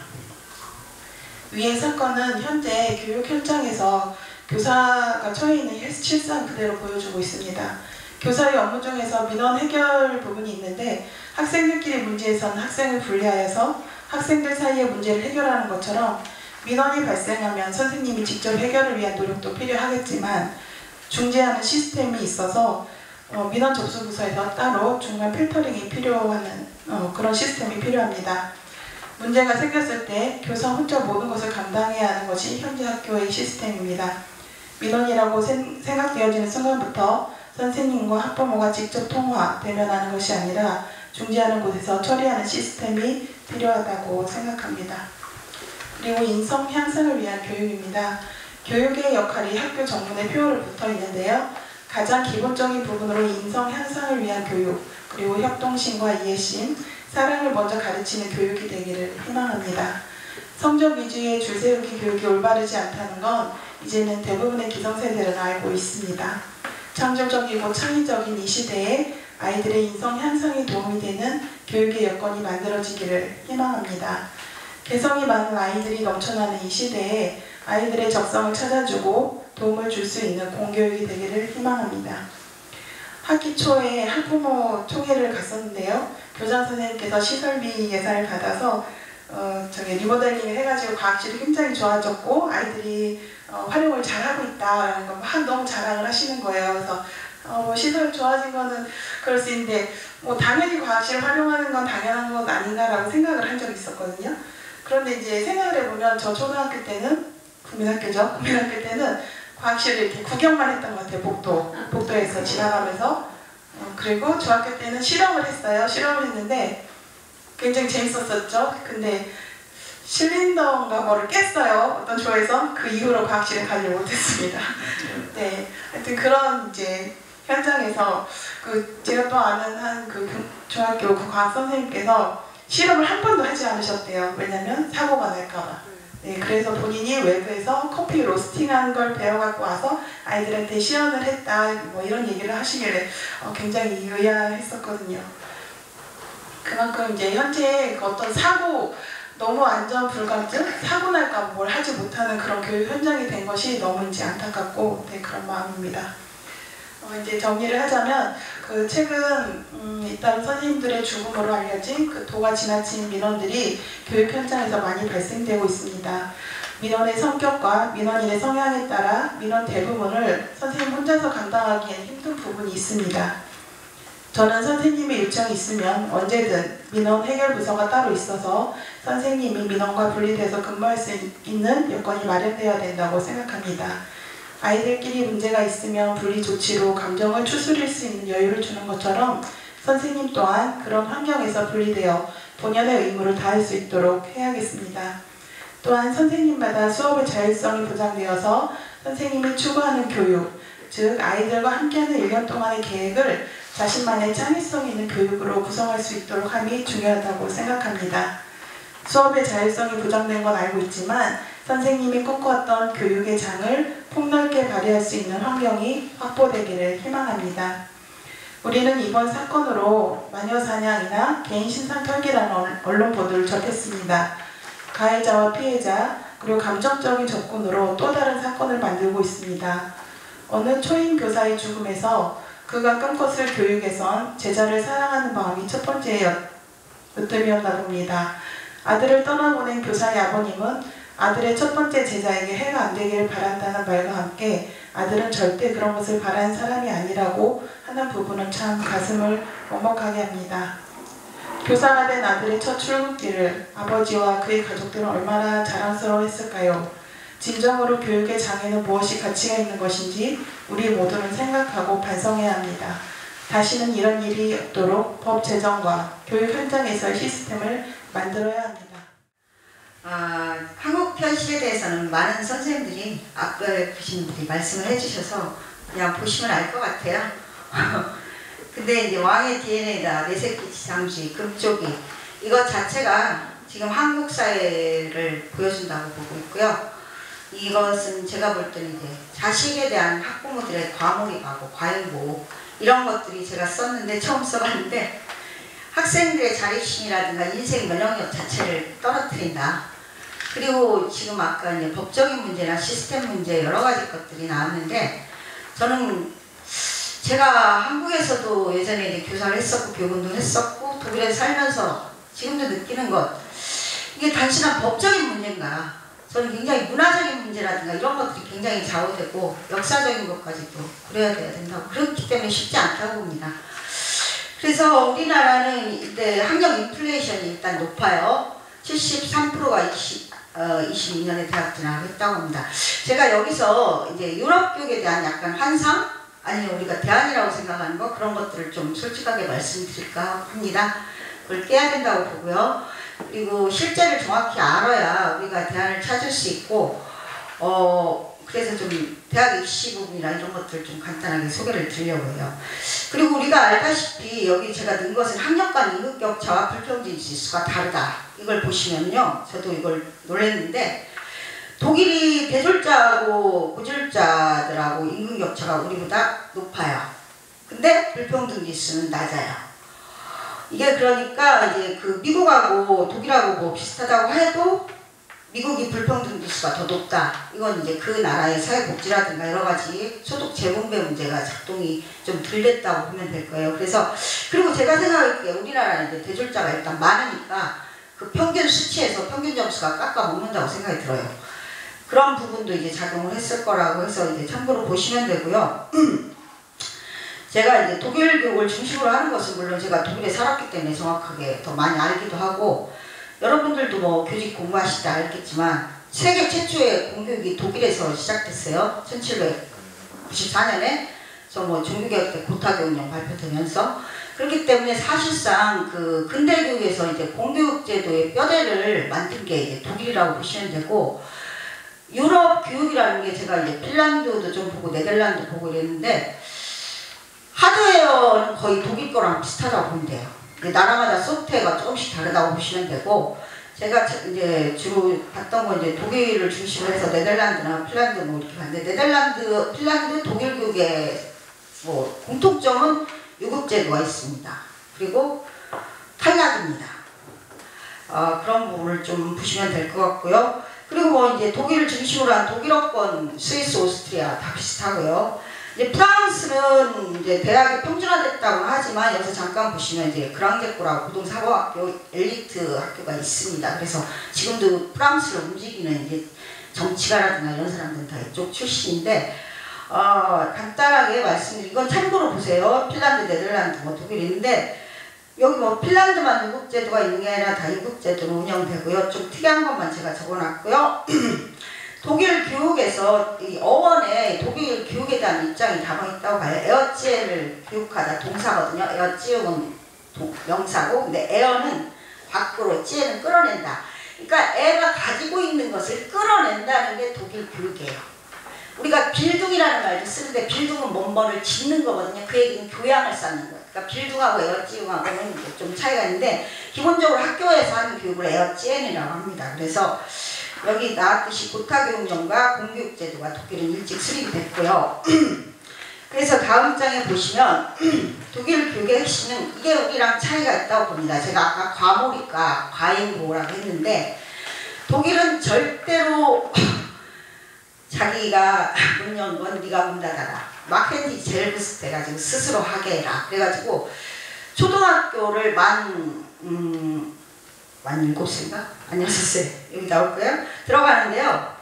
위의 사건은 현재 교육 현장에서 교사가 처해 있는 실상 그대로 보여주고 있습니다. 교사의 업무 중에서 민원 해결 부분이 있는데 학생들끼리 문제에선 학생을 분리하여서 학생들 사이의 문제를 해결하는 것처럼 민원이 발생하면 선생님이 직접 해결을 위한 노력도 필요하겠지만 중재하는 시스템이 있어서 민원 접수 부서에서 따로 중간 필터링이 필요한 그런 시스템이 필요합니다. 문제가 생겼을 때 교사 혼자 모든 것을 감당해야 하는 것이 현재 학교의 시스템입니다. 민원이라고 생각되어지는 순간부터 선생님과 학부모가 직접 통화, 대면하는 것이 아니라 중재하는 곳에서 처리하는 시스템이 필요하다고 생각합니다. 그리고 인성 향상을 위한 교육입니다. 교육의 역할이 학교 정문에 표어로 붙어 있는데요. 가장 기본적인 부분으로 인성 향상을 위한 교육, 그리고 협동심과 이해심, 사랑을 먼저 가르치는 교육이 되기를 희망합니다. 성적 위주의 줄세우기 교육이 올바르지 않다는 건 이제는 대부분의 기성세대는 알고 있습니다. 창조적이고 창의적인 이 시대에 아이들의 인성 향상에 도움이 되는 교육의 여건이 만들어지기를 희망합니다. 개성이 많은 아이들이 넘쳐나는 이 시대에 아이들의 적성을 찾아주고 도움을 줄 수 있는 공교육이 되기를 희망합니다. 학기 초에 학부모 총회를 갔었는데요. 교장 선생님께서 시설비 예산을 받아서 리모델링을 해가지고 과학실이 굉장히 좋아졌고 아이들이 활용을 잘하고 있다라는 거 막 너무 자랑을 하시는 거예요. 그래서 시설 좋아진 거는 그럴 수 있는데 당연히 과학실 활용하는 건 당연한 건 아닌가라고 생각을 한 적이 있었거든요. 그런데 이제 생각을 해보면 저 초등학교 때는 국민학교죠. 국민학교 때는 과학실을 이렇게 구경만 했던 것 같아요. 복도에서 지나가면서. 그리고 중학교 때는 실험을 했어요. 실험을 했는데 굉장히 재밌었었죠. 근데 실린더인가 뭐를 깼어요. 어떤 조에서. 그 이후로 과학실에 가지 못했습니다. 네, 하여튼 그런 이제 현장에서 제가 또 아는 한 중학교 과학 선생님께서 실험을 한 번도 하지 않으셨대요. 왜냐면 사고가 날까봐. 네, 그래서 본인이 외부에서 커피 로스팅하는 걸 배워갖고 와서 아이들한테 시연을 했다. 뭐 이런 얘기를 하시길래 굉장히 의아했었거든요. 그만큼 이제 현재 어떤 사고, 너무 안전 불감증, 사고 날까 뭘 하지 못하는 그런 교육 현장이 된 것이 너무 이제 안타깝고 그런 마음입니다. 이제 정리를 하자면 최근 잇따른 선생님들의 죽음으로 알려진 도가 지나친 민원들이 교육 현장에서 많이 발생되고 있습니다. 민원의 성격과 민원인의 성향에 따라 민원 대부분을 선생님 혼자서 감당하기엔 힘든 부분이 있습니다. 저는 선생님의 요청이 있으면 언제든 민원 해결 부서가 따로 있어서 선생님이 민원과 분리돼서 근무할 수 있는 여건이 마련되어야 된다고 생각합니다. 아이들끼리 문제가 있으면 분리 조치로 감정을 추스릴 수 있는 여유를 주는 것처럼 선생님 또한 그런 환경에서 분리되어 본연의 의무를 다할 수 있도록 해야겠습니다. 또한 선생님마다 수업의 자율성이 보장되어서 선생님이 추구하는 교육, 즉 아이들과 함께하는 1년 동안의 계획을 자신만의 창의성 있는 교육으로 구성할 수 있도록 함이 중요하다고 생각합니다. 수업의 자율성이 보장된 건 알고 있지만 선생님이 꿈꿔왔던 교육의 장을 폭넓게 발휘할 수 있는 환경이 확보되기를 희망합니다. 우리는 이번 사건으로 마녀사냥이나 개인신상 털기라는 언론 보도를 접했습니다. 가해자와 피해자, 그리고 감정적인 접근으로 또 다른 사건을 만들고 있습니다. 어느 초임 교사의 죽음에서 그가 꿈꿨을 교육에선 제자를 사랑하는 마음이 첫 번째 으뜸이었나 봅니다. 아들을 떠나보낸 교사의 아버님은 아들의 첫 번째 제자에게 해가 안 되기를 바란다는 말과 함께 아들은 절대 그런 것을 바라는 사람이 아니라고 하는 부분은 참 가슴을 먹먹하게 합니다. 교사가 된 아들의 첫 출근길을 아버지와 그의 가족들은 얼마나 자랑스러워했을까요? 진정으로 교육의 장에는 무엇이 가치가 있는 것인지 우리 모두는 생각하고 반성해야 합니다. 다시는 이런 일이 없도록 법 제정과 교육 현장에서의 시스템을 만들어야 합니다. 한국 편실에 대해서는 많은 선생님들이 앞에 계신 분들이 말씀을 해주셔서 그냥 보시면 알 것 같아요. 근데 이제 왕의 DNA다, 내새끼 지상주의, 금쪽이 이것 자체가 지금 한국 사회를 보여준다고 보고 있고요. 이것은 제가 볼 때는 이제 자식에 대한 학부모들의 과몰입하고 과잉보호 이런 것들이 제가 썼는데 처음 써봤는데 학생들의 자립심이라든가 인생 면역력 자체를 떨어뜨린다. 그리고 지금 아까 이제 법적인 문제나 시스템 문제 여러 가지 것들이 나왔는데 저는 제가 한국에서도 예전에 이제 교사를 했었고 교육운동을 했었고 독일에 살면서 지금도 느끼는 것 이게 단순한 법적인 문제인가 저는 굉장히 문화적인 문제라든가 이런 것들이 굉장히 좌우되고 역사적인 것까지도 그래야 된다고 그렇기 때문에 쉽지 않다고 봅니다. 그래서 우리나라는 이때 학력 인플레이션이 일단 높아요. 73%가 22년에 대학 진학을 했다고 합니다. 제가 여기서 이제 유럽 교육에 대한 약간 환상 아니면 우리가 대안이라고 생각하는 거 그런 것들을 좀 솔직하게 말씀드릴까 합니다. 그걸 깨야 된다고 보고요. 그리고 실제를 정확히 알아야 우리가 대안을 찾을 수 있고 그래서 좀 대학 입시 부분이나 이런 것들 좀 간단하게 소개를 드리려고 해요. 그리고 우리가 알다시피 여기 제가 넣은 것은 학력 간 임금격차와 불평등 지수가 다르다. 이걸 보시면요. 저도 이걸 놀랐는데 독일이 대졸자하고 고졸자들하고 임금격차가 우리보다 높아요. 근데 불평등 지수는 낮아요. 이게 그러니까 이제 그 미국하고 독일하고 뭐 비슷하다고 해도 미국이 불평등 지수가 더 높다. 이건 이제 그 나라의 사회복지라든가 여러 가지 소득 재분배 문제가 작동이 좀 덜 됐다고 보면 될 거예요. 그래서 그리고 제가 생각할 때 우리나라는 이제 대졸자가 일단 많으니까 그 평균 수치에서 평균 점수가 깎아 먹는다고 생각이 들어요. 그런 부분도 이제 작용을 했을 거라고 해서 이제 참고로 보시면 되고요. 제가 이제 독일 교육을 중심으로 하는 것은 물론 제가 독일에 살았기 때문에 정확하게 더 많이 알기도 하고 여러분들도 뭐 교직 공부하실 때 알겠지만 세계 최초의 공교육이 독일에서 시작됐어요. 1794년에 저 뭐 종교개혁 때 고타교육령 발표되면서 그렇기 때문에 사실상 그 근대 교육에서 이제 공교육 제도의 뼈대를 만든 게 이제 독일이라고 보시면 되고 유럽 교육이라는 게 제가 이제 핀란드도 좀 보고 네덜란드 보고 이랬는데 하드웨어는 거의 독일 거랑 비슷하다고 보면 돼요. 나라마다 소프트웨어가 조금씩 다르다고 보시면 되고 제가 이제 주로 봤던 건 이제 독일을 중심으로 해서 네덜란드나 핀란드 뭐 이렇게 봤는데 네덜란드, 핀란드, 독일 교육의 뭐 공통점은 유급제도가 있습니다. 그리고 탈락입니다. 그런 부분을 좀 보시면 될 것 같고요. 그리고 뭐 이제 독일을 중심으로 한 독일어권, 스위스, 오스트리아 다 비슷하고요. 이제 프랑스는 이제 대학이 평준화됐다고 하지만 여기서 잠깐 보시면 이제 그랑제코라고 고등사범학교 엘리트 학교가 있습니다. 그래서 지금도 프랑스를 움직이는 이제 정치가라든가 이런 사람들은 다 이쪽 출신인데 간단하게 말씀드리면 이건 참고로 보세요. 핀란드, 네덜란드, 뭐 독일인데 여기 뭐 핀란드만 유급제도가 있는 게 아니라 다 유급제도로 운영되고요. 좀 특이한 것만 제가 적어놨고요. 독일 교육에서 이 어원에 독일 교육에 대한 입장이 담아있다고 봐요. 에어지엘을 교육하다 동사거든요. 에어지움은 명사고 근데 에어는 밖으로 지혜는 끌어낸다. 그러니까 애가 가지고 있는 것을 끌어낸다는 게 독일 교육이에요. 우리가 빌둥이라는 말도 쓰는데 빌둥은 뭔가를 짓는 거거든요. 그 얘기는 교양을 쌓는 거예요. 그러니까 빌둥하고 에어지움하고는 좀 차이가 있는데 기본적으로 학교에서 하는 교육을 에어지엔이라고 합니다. 그래서 여기 나왔듯이 고타교육령과 공교육제도가 독일은 일찍 수립이 됐고요. 그래서 다음 장에 보시면 독일 교육의 핵심은 이게 우리랑 차이가 있다고 봅니다. 제가 아까 과몰입과 과잉보호라고 했는데 독일은 절대로 자기가 문 연 건 네가 문 닫아라. 마켄디 젤브스 해가지고 스스로 하게 해라. 그래가지고 초등학교를 만 7세인가? 아니었어요. 여기 나올 거예요. 들어가는데요.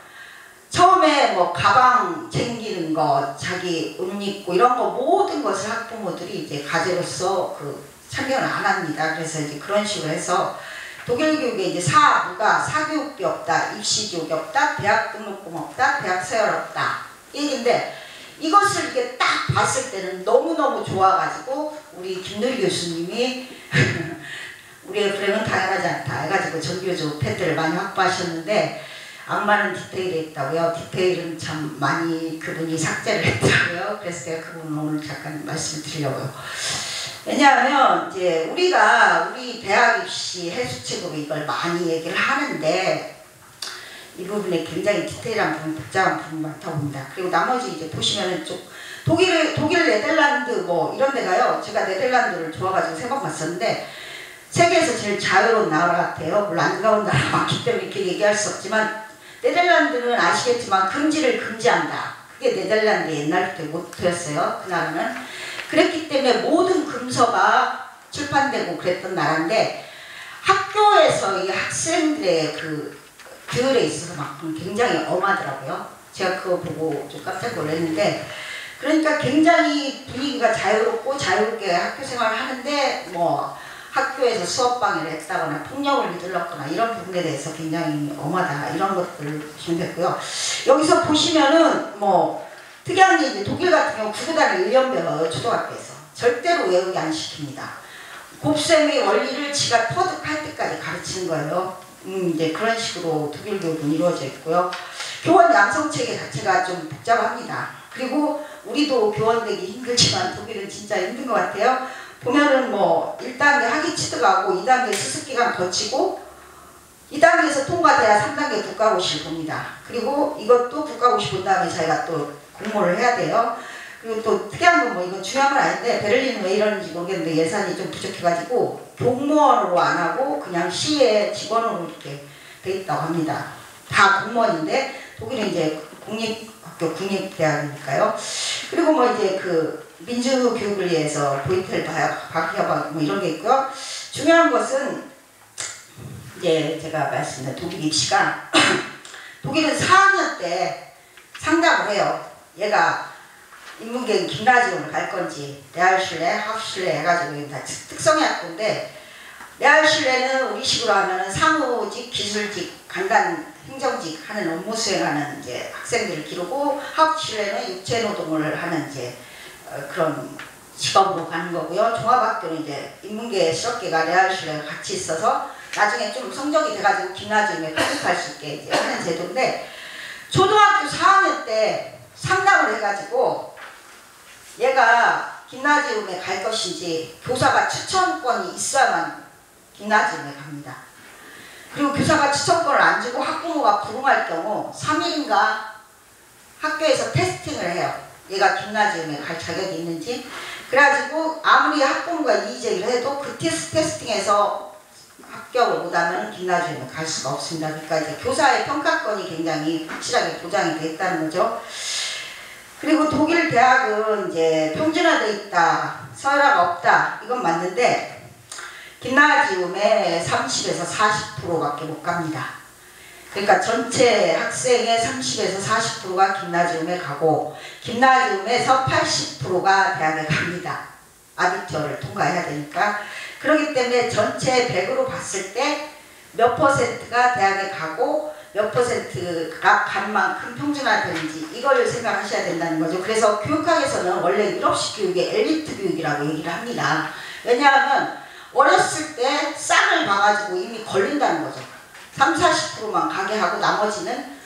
처음에 뭐 가방 챙기는 거, 자기 옷 입고 이런 거 모든 것을 학부모들이 이제 과제로서 그 참여를 안 합니다. 그래서 이제 그런 식으로 해서 독일 교육에 이제 사교육비 없다, 입시 교육이 없다, 대학 등록금 없다, 대학 서열 없다. 이 얘기인데 이것을 이렇게 딱 봤을 때는 너무너무 좋아가지고 우리 김노리 교수님이 우리의 불행은 당연하지 않다 해가지고 전교조 패드를 많이 확보하셨는데 악마는 디테일에 있다고요. 디테일은 참 많이 그분이 삭제를 했다고요. 그래서 제가 그 부분 오늘 잠깐 말씀을 드리려고요. 왜냐하면 이제 우리 대학 입시 해수체급에 이걸 많이 얘기를 하는데 이 부분에 굉장히 디테일한 부분, 복잡한 부분이 많다고 봅니다. 그리고 나머지 이제 보시면은 좀 독일, 네덜란드 뭐 이런 데가요. 제가 네덜란드를 좋아가지고 세 번 갔었는데 세계에서 제일 자유로운 나라 같아요. 물론 안 가운 나라 많기 때문에 이렇게 얘기할 수 없지만 네덜란드는 아시겠지만 금지를 금지한다. 그게 네덜란드 옛날부터 모토였어요. 그 나라는. 그랬기 때문에 모든 금서가 출판되고 그랬던 나라인데 학교에서 이 학생들의 그 교육에 있어서만큼 굉장히 엄하더라고요. 제가 그거 보고 좀 깜짝 놀랐는데 그러니까 굉장히 분위기가 자유롭고 자유롭게 학교 생활을 하는데 뭐 학교에서 수업 방해를 했다거나 폭력을 휘둘렀거나 이런 부분에 대해서 굉장히 엄하다 이런 것들을 보시면 됐고요. 여기서 보시면은 뭐 특이한 게 이제 독일 같은 경우 구구단을 1년 배워요. 초등학교에서. 절대로 외우게 안 시킵니다. 곱셈의 원리를 지가 터득할 때까지 가르치는 거예요. 이제 그런 식으로 독일 교육은 이루어져 있고요. 교원 양성체계 자체가 좀 복잡합니다. 그리고 우리도 교원되기 힘들지만 독일은 진짜 힘든 것 같아요. 보면은 뭐 1단계 학위 취득하고 2단계 수습기간 거치고 2단계에서 통과돼야 3단계 국가고시를 봅니다. 그리고 이것도 국가고시 본 다음에 자기가 또 공모를 해야 돼요. 그리고 또 특이한 건 뭐 이건 중요한 건 아닌데 베를린은 왜 이러는지 모르겠는데 예산이 좀 부족해가지고 공무원으로 안 하고 그냥 시의 직원으로 이렇게 돼 있다고 합니다. 다 공무원인데 독일은 이제 공립학교 국립대학이니까요. 그리고 뭐 이제 그 민주교육을 위해서 보이텔 박혀박 뭐 이런 게 있고요. 중요한 것은 이제 제가 말씀드린 독일 입시가 독일은 4학년 때 상담을 해요. 얘가 인문계인 김나지움을 갈 건지 레알슐레, 하프슐레 해가지고 다 특성의 학교인데 레알슐레는 우리식으로 하면은 사무직, 기술직, 간단 행정직 하는 업무 수행하는 이제 학생들을 기르고 하프슐레는 육체노동을 하는 이제 그런 직업으로 가는 거고요. 종합학교는 이제 인문계 실업계가 레알슐레가 같이 있어서 나중에 좀 성적이 돼가지고 김나지움에 편입할 수 있게 이제 하는 제도인데 초등학교 4학년 때 상담을 해가지고 얘가 김나지움에 갈 것인지 교사가 추천권이 있어야만 김나지움에 갑니다. 그리고 교사가 추천권을 안 주고 학부모가 불응할 경우 3일인가 학교에서 테스팅을 해요. 얘가 김나지움에 갈 자격이 있는지. 그래가지고 아무리 학부모가 이의제기를 해도 그 테스팅에서 합격을 못하면 김나지움에 갈 수가 없습니다. 그러니까 이제 교사의 평가권이 굉장히 확실하게 보장이 돼 있다는 거죠. 그리고 독일 대학은 이제 평준화되어 있다, 서열화가 없다, 이건 맞는데 김나지움에 30에서 40%밖에 못 갑니다. 그러니까 전체 학생의 30에서 40%가 김나지움에 가고 김나지움에서 80%가 대학에 갑니다. 아비투어를 통과해야 되니까. 그렇기 때문에 전체 100으로 봤을 때 몇 퍼센트가 대학에 가고 몇 퍼센트가 간 만큼 평준화되는지 이걸 생각하셔야 된다는 거죠. 그래서 교육학에서는 원래 유럽식 교육의 엘리트 교육이라고 얘기를 합니다. 왜냐하면 어렸을 때 쌍을 봐가지고 이미 걸린다는 거죠. 30~40%만 가게 하고 나머지는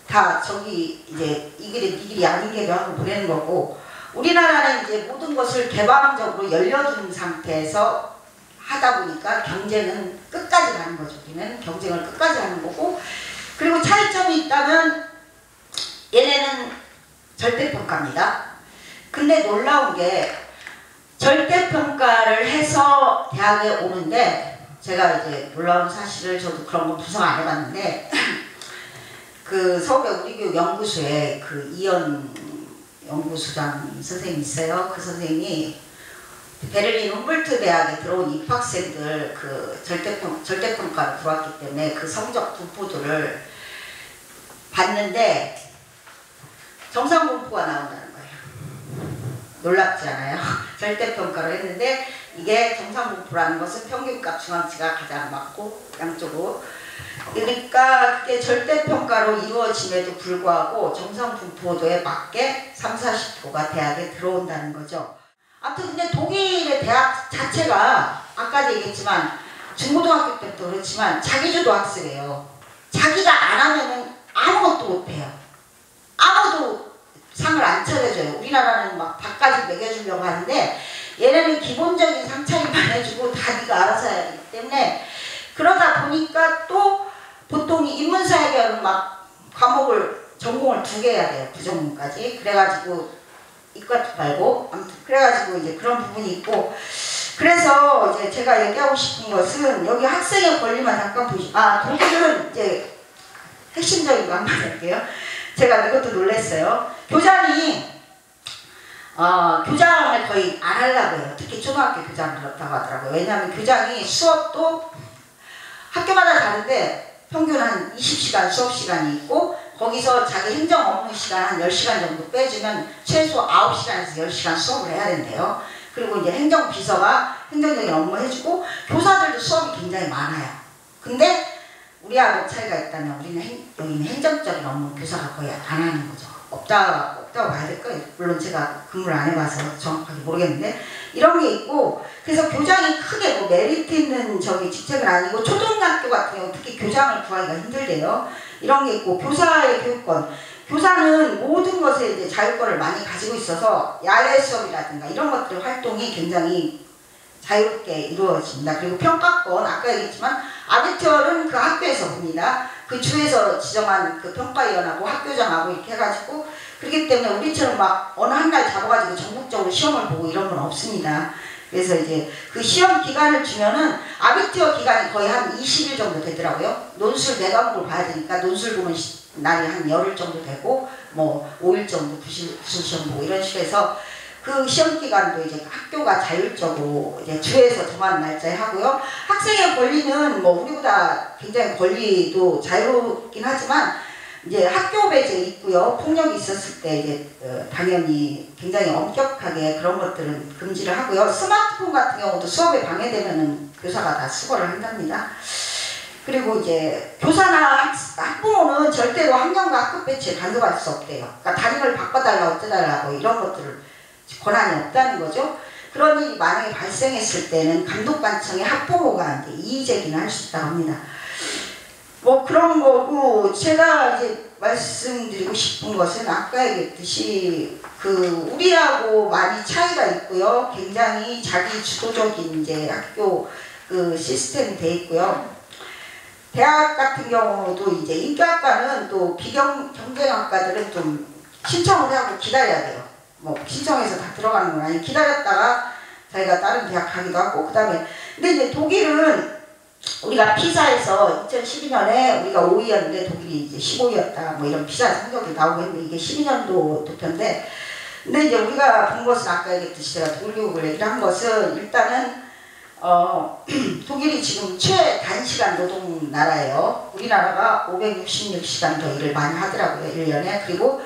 다 저기 이제 이 길이 이 길이 아닌 길로 보내는 거고 우리나라는 이제 모든 것을 개방적으로 열려둔 상태에서 하다 보니까 경쟁은 끝까지 가는 거죠. 우리는 경쟁을 끝까지 하는 거고 그리고 차이점이 있다면 얘네는 절대평가입니다. 근데 놀라운 게 절대평가를 해서 대학에 오는데 제가 이제 놀라운 사실을 저도 그런 거 분석 안 해봤는데 그 서울의 우리교육연구소에 그 이현 연구소장 선생님이 있어요. 그 선생님이 베를린 훔볼트 대학에 들어온 입학생들 그 절대평가를 들어왔기 때문에 그 성적 분포들을 봤는데 정상 분포가 나온다는 거예요. 놀랍지 않아요? 절대평가를 했는데 이게 정상 분포라는 것은 평균값 중앙치가 가장 맞고 양쪽으로 그러니까 그게 절대평가로 이루어짐에도 불구하고 정상 분포도에 맞게 30~40%가 대학에 들어온다는 거죠. 아무튼 근데 독일의 대학 자체가 아까도 얘기했지만 중고등학교 때부터 그렇지만 자기주도 학습이에요. 자기가 안 하면은 아무것도 못해요. 아무도 상을 안 차려줘요. 우리나라는 막 밥까지 먹여주려고 하는데 얘네는 기본적인 상차림만 해주고 다 네가 알아서 해야 되기 때문에 그러다 보니까 또 보통 인문사회 계열은 막 과목을 전공을 2개 해야 돼요. 부전공까지. 그래가지고 이과도 말고 아무튼 그래가지고 이제 그런 부분이 있고 그래서 이제 제가 얘기하고 싶은 것은 여기 학생의 권리만 잠깐 보시죠. 독일은 이제 핵심적인 거 한번 할게요. 제가 이것도 놀랐어요. 교장이 교장을 거의 안 하려고 해요. 특히 초등학교 교장을 그렇다고 하더라고요. 왜냐하면 교장이 수업도 학교마다 다른데 평균 한 20시간 수업 시간이 있고 거기서 자기 행정 업무 시간 한 10시간 정도 빼주면 최소 9시간에서 10시간 수업을 해야 된대요. 그리고 이제 행정비서가 행정적인 업무 해주고 교사들도 수업이 굉장히 많아요. 근데 우리하고 차이가 있다면 우리는 여기는 행정적인 업무 교사가 거의 안 하는 거죠. 없다고 봐야 될 거예요. 물론 제가 근무를 안 해봐서 정확하게 모르겠는데 이런 게 있고 그래서 교장이 크게 뭐 메리트 있는 저기 직책은 아니고 초등학교 같은 경우 특히 교장을 구하기가 힘들대요. 이런 게 있고 교사의 교육권. 교사는 모든 것에 이제 자율권을 많이 가지고 있어서 야외 수업이라든가 이런 것들 활동이 굉장히 자유롭게 이루어집니다. 그리고 평가권, 아까 얘기했지만 아비투어는 그 학교에서 봅니다. 그 주에서 지정한 그 평가위원하고 학교장하고 이렇게 해가지고 그렇기 때문에 우리처럼 막 어느 한 날 잡아가지고 전국적으로 시험을 보고 이런 건 없습니다. 그래서 이제 그 시험 기간을 주면은 아비투어 기간이 거의 한 20일 정도 되더라고요. 논술 4과목을 봐야 되니까 논술 보면 날이 한 열흘 정도 되고 뭐 5일 정도 구술 시험 보고 이런 식으로 해서 그 시험 기간도 이제 학교가 자율적으로 이제 주에서 정하는 날짜에 하고요. 학생의 권리는 뭐 우리보다 굉장히 권리도 자유롭긴 하지만 이제 학교 배제 있고요. 폭력이 있었을 때 이제 당연히 굉장히 엄격하게 그런 것들은 금지를 하고요. 스마트폰 같은 경우도 수업에 방해되면은 교사가 다 수거를 한답니다. 그리고 이제 교사나 학부모는 절대로 학년과 학급 배치에 간섭할 수 없대요. 그러니까 담임을 바꿔달라 어쩌달라고 이런 것들을 권한이 없다는 거죠. 그런 일이 만약에 발생했을 때는 감독관청의 학부모가 이제 이의제기는 할 수 있다고 합니다. 뭐 그런 거고 제가 이제 말씀드리고 싶은 것은 아까 얘기했듯이 그 우리하고 많이 차이가 있고요. 굉장히 자기 주도적인 이제 학교 그 시스템이 돼 있고요. 대학 같은 경우도 이제 인교학과는 또 경쟁학과들은 좀 신청을 하고 기다려야 돼요. 뭐 신청해서 다 들어가는 건 아니고 기다렸다가 자기가 다른 대학 가기도 하고 그다음에 근데 이제 독일은 우리가 피사에서 2012년에 우리가 5위였는데 독일이 이제 15위였다 뭐 이런 피사 성적이 나오고 했는데 이게 12년도 도표인데 근데 이제 우리가 본 것은 아까 얘기했듯이 제가 독일 교육을 얘기를 한 것은 일단은 독일이 지금 최단시간 노동 나라예요. 우리나라가 566시간 더 일을 많이 하더라고요. 1년에. 그리고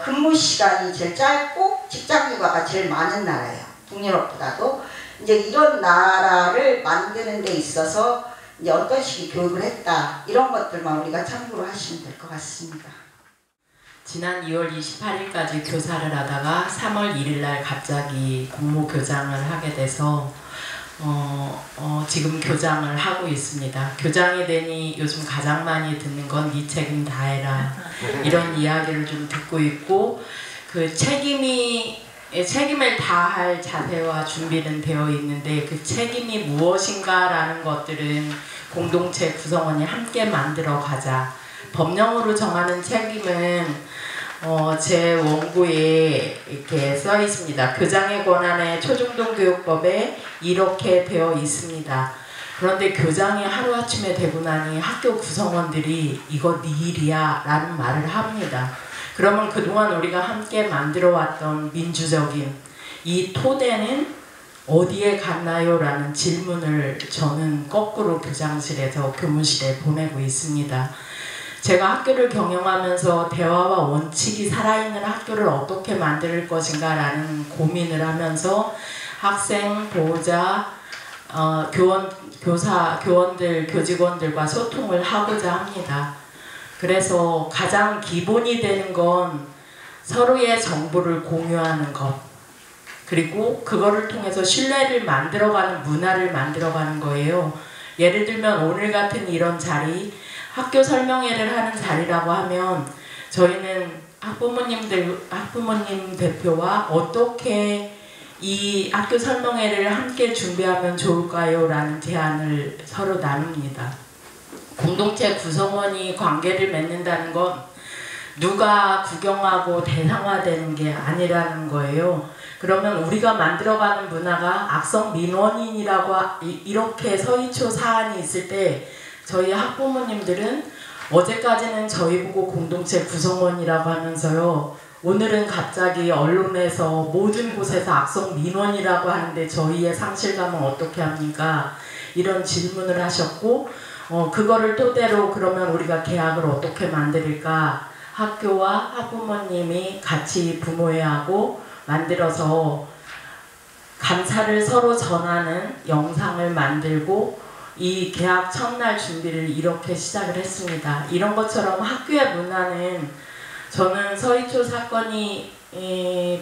근무 시간이 제일 짧고 직장 휴가가 제일 많은 나라예요. 북유럽보다도. 이제 이런 나라를 만드는 데 있어서 이제 어떤 식의 교육을 했다. 이런 것들만 우리가 참고를 하시면 될 것 같습니다. 지난 2월 28일까지 교사를 하다가 3월 1일 날 갑자기 공모교장을 하게 돼서 지금 교장을 하고 있습니다. 교장이 되니 요즘 가장 많이 듣는 건 네 책임 다 해라 이런 이야기를 좀 듣고 있고 그 책임을 다할 자세와 준비는 되어 있는데 그 책임이 무엇인가라는 것들은 공동체 구성원이 함께 만들어 가자. 법령으로 정하는 책임은 제 원고에 이렇게 써 있습니다. 교장의 권한에 초중등교육법에 이렇게 되어 있습니다. 그런데 교장이 하루아침에 되고 나니 학교 구성원들이 이거 네 일이야 라는 말을 합니다. 그러면 그동안 우리가 함께 만들어왔던 민주적인 이 토대는 어디에 갔나요? 라는 질문을 저는 거꾸로 교장실에서 교무실에 보내고 있습니다. 제가 학교를 경영하면서 대화와 원칙이 살아있는 학교를 어떻게 만들 것인가 라는 고민을 하면서 학생, 보호자, 교원들, 교직원들과 소통을 하고자 합니다. 그래서 가장 기본이 되는 건 서로의 정보를 공유하는 것 그리고 그거를 통해서 신뢰를 만들어가는 문화를 만들어가는 거예요. 예를 들면 오늘 같은 이런 자리 학교 설명회를 하는 자리라고 하면 저희는 학부모님 대표와 어떻게 이 학교 설명회를 함께 준비하면 좋을까요? 라는 제안을 서로 나눕니다. 공동체 구성원이 관계를 맺는다는 건 누가 구경하고 대상화되는 게 아니라는 거예요. 그러면 우리가 만들어가는 문화가 악성 민원인이라고 이렇게 서희초 사안이 있을 때 저희 학부모님들은 어제까지는 저희 보고 공동체 구성원이라고 하면서요. 오늘은 갑자기 언론에서 모든 곳에서 악성 민원이라고 하는데 저희의 상실감은 어떻게 합니까? 이런 질문을 하셨고 그거를 토대로 그러면 우리가 계약을 어떻게 만들까? 학교와 학부모님이 같이 부모회하고 만들어서 감사를 서로 전하는 영상을 만들고 이 계약 첫날 준비를 이렇게 시작을 했습니다. 이런 것처럼 학교의 문화는 저는 서희초 사건이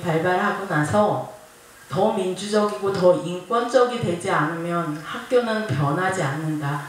발발하고 나서 더 민주적이고 더 인권적이 되지 않으면 학교는 변하지 않는다.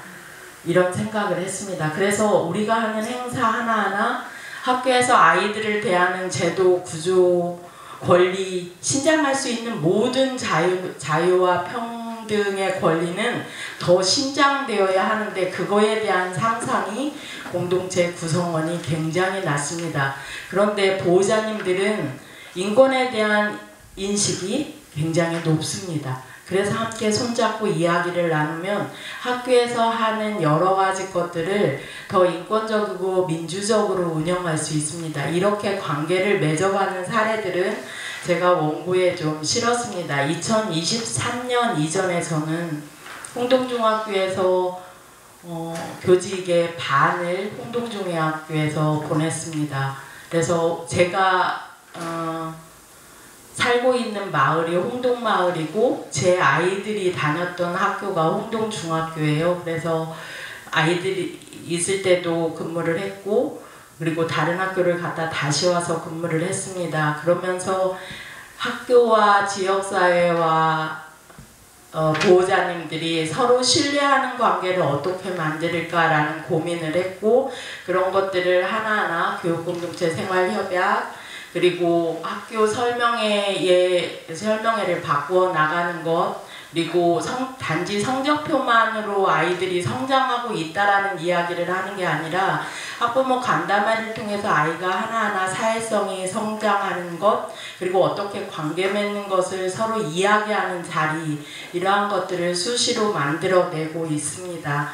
이런 생각을 했습니다. 그래서 우리가 하는 행사 하나하나 학교에서 아이들을 대하는 제도, 구조, 권리, 신장할 수 있는 모든 자유와 평등의 권리는 더 신장되어야 하는데 그거에 대한 상상이 공동체 구성원이 굉장히 낮습니다. 그런데 보호자님들은 인권에 대한 인식이 굉장히 높습니다. 그래서 함께 손잡고 이야기를 나누면 학교에서 하는 여러 가지 것들을 더 인권적이고 민주적으로 운영할 수 있습니다. 이렇게 관계를 맺어가는 사례들은 제가 원고에 좀 실었습니다. 2023년 이전에 저는 홍동중학교에서 교직의 반을 홍동중학교에서 보냈습니다. 그래서 제가 살고 있는 마을이 홍동마을이고 제 아이들이 다녔던 학교가 홍동중학교예요. 그래서 아이들이 있을 때도 근무를 했고 그리고 다른 학교를 갔다 다시 와서 근무를 했습니다. 그러면서 학교와 지역사회와 보호자님들이 서로 신뢰하는 관계를 어떻게 만들까라는 고민을 했고 그런 것들을 하나하나 교육공동체 생활협약 그리고 학교 설명회를 바꾸어 나가는 것 그리고 단지 성적표만으로 아이들이 성장하고 있다라는 이야기를 하는 게 아니라 학부모 간담회를 통해서 아이가 하나하나 사회성이 성장하는 것 그리고 어떻게 관계 맺는 것을 서로 이야기하는 자리 이러한 것들을 수시로 만들어내고 있습니다.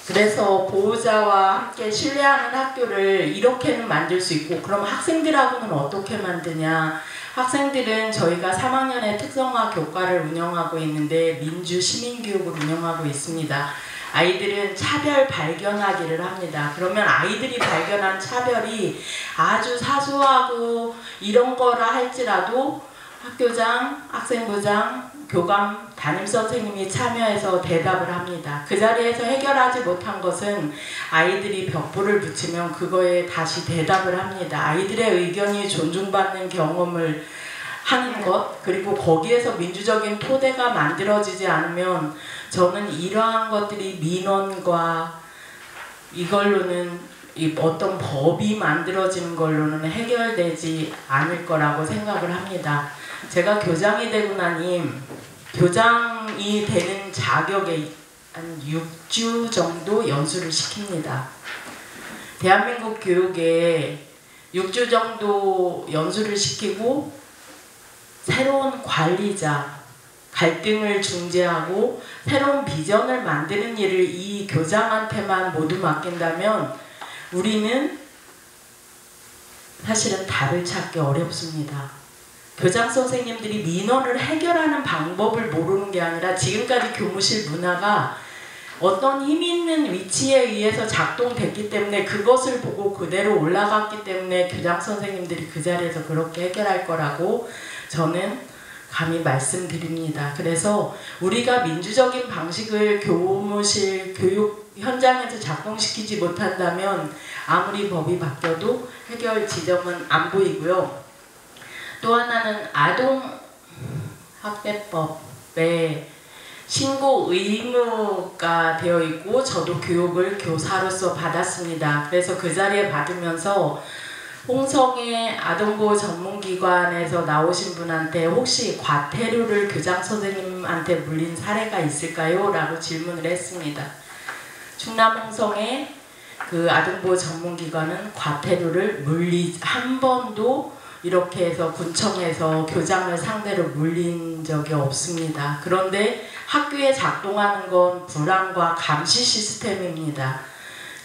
그래서 보호자와 함께 신뢰하는 학교를 이렇게는 만들 수 있고 그럼 학생들하고는 어떻게 만드냐 학생들은 저희가 3학년에 특성화 교과를 운영하고 있는데 민주 시민교육을 운영하고 있습니다. 아이들은 차별 발견하기를 합니다. 그러면 아이들이 발견한 차별이 아주 사소하고 이런 거라 할지라도 학교장, 학생부장, 교감, 담임선생님이 참여해서 대답을 합니다. 그 자리에서 해결하지 못한 것은 아이들이 벽보를 붙이면 그거에 다시 대답을 합니다. 아이들의 의견이 존중받는 경험을 하는 것 그리고 거기에서 민주적인 토대가 만들어지지 않으면 저는 이러한 것들이 민원과 이걸로는 어떤 법이 만들어지는 걸로는 해결되지 않을 거라고 생각을 합니다. 제가 교장이 되고 나니 교장이 되는 자격에 한 6주 정도 연수를 시킵니다. 대한민국 교육에 6주 정도 연수를 시키고 새로운 관리자, 갈등을 중재하고 새로운 비전을 만드는 일을 이 교장한테만 모두 맡긴다면 우리는 사실은 답을 찾기 어렵습니다. 교장 선생님들이 민원을 해결하는 방법을 모르는 게 아니라 지금까지 교무실 문화가 어떤 힘 있는 위치에 의해서 작동됐기 때문에 그것을 보고 그대로 올라갔기 때문에 교장 선생님들이 그 자리에서 그렇게 해결할 거라고 저는 감히 말씀드립니다. 그래서 우리가 민주적인 방식을 교무실 교육 현장에서 작동시키지 못한다면 아무리 법이 바뀌어도 해결 지점은 안 보이고요. 또 하나는 아동학대법에 신고 의무가 되어 있고 저도 교육을 교사로서 받았습니다. 그래서 그 자리에 받으면서 홍성의 아동보호 전문기관에서 나오신 분한테 혹시 과태료를 교장 선생님한테 물린 사례가 있을까요? 라고 질문을 했습니다. 충남 홍성의 그 아동보호 전문기관은 과태료를 한 번도 이렇게 해서 군청에서 교장을 상대로 물린 적이 없습니다. 그런데 학교에 작동하는 건 불안과 감시 시스템입니다.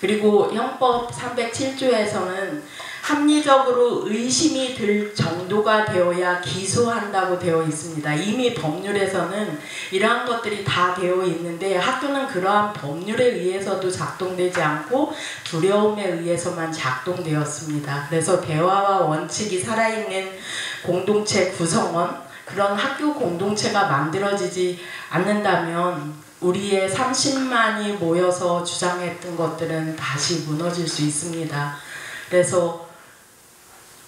그리고 형법 307조에서는 합리적으로 의심이 들 정도가 되어야 기소한다고 되어 있습니다. 이미 법률에서는 이러한 것들이 다 되어 있는데 학교는 그러한 법률에 의해서도 작동되지 않고 두려움에 의해서만 작동되었습니다. 그래서 대화와 원칙이 살아있는 공동체 구성원, 그런 학교 공동체가 만들어지지 않는다면 우리의 30만이 모여서 주장했던 것들은 다시 무너질 수 있습니다. 그래서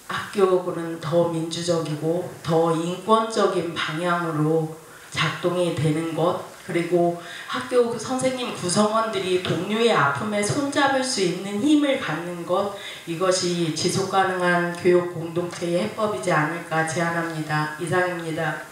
학교는 더 민주적이고 더 인권적인 방향으로 작동이 되는 것, 그리고 학교 선생님 구성원들이 동료의 아픔에 손잡을 수 있는 힘을 갖는 것, 이것이 지속가능한 교육 공동체의 해법이지 않을까 제안합니다. 이상입니다.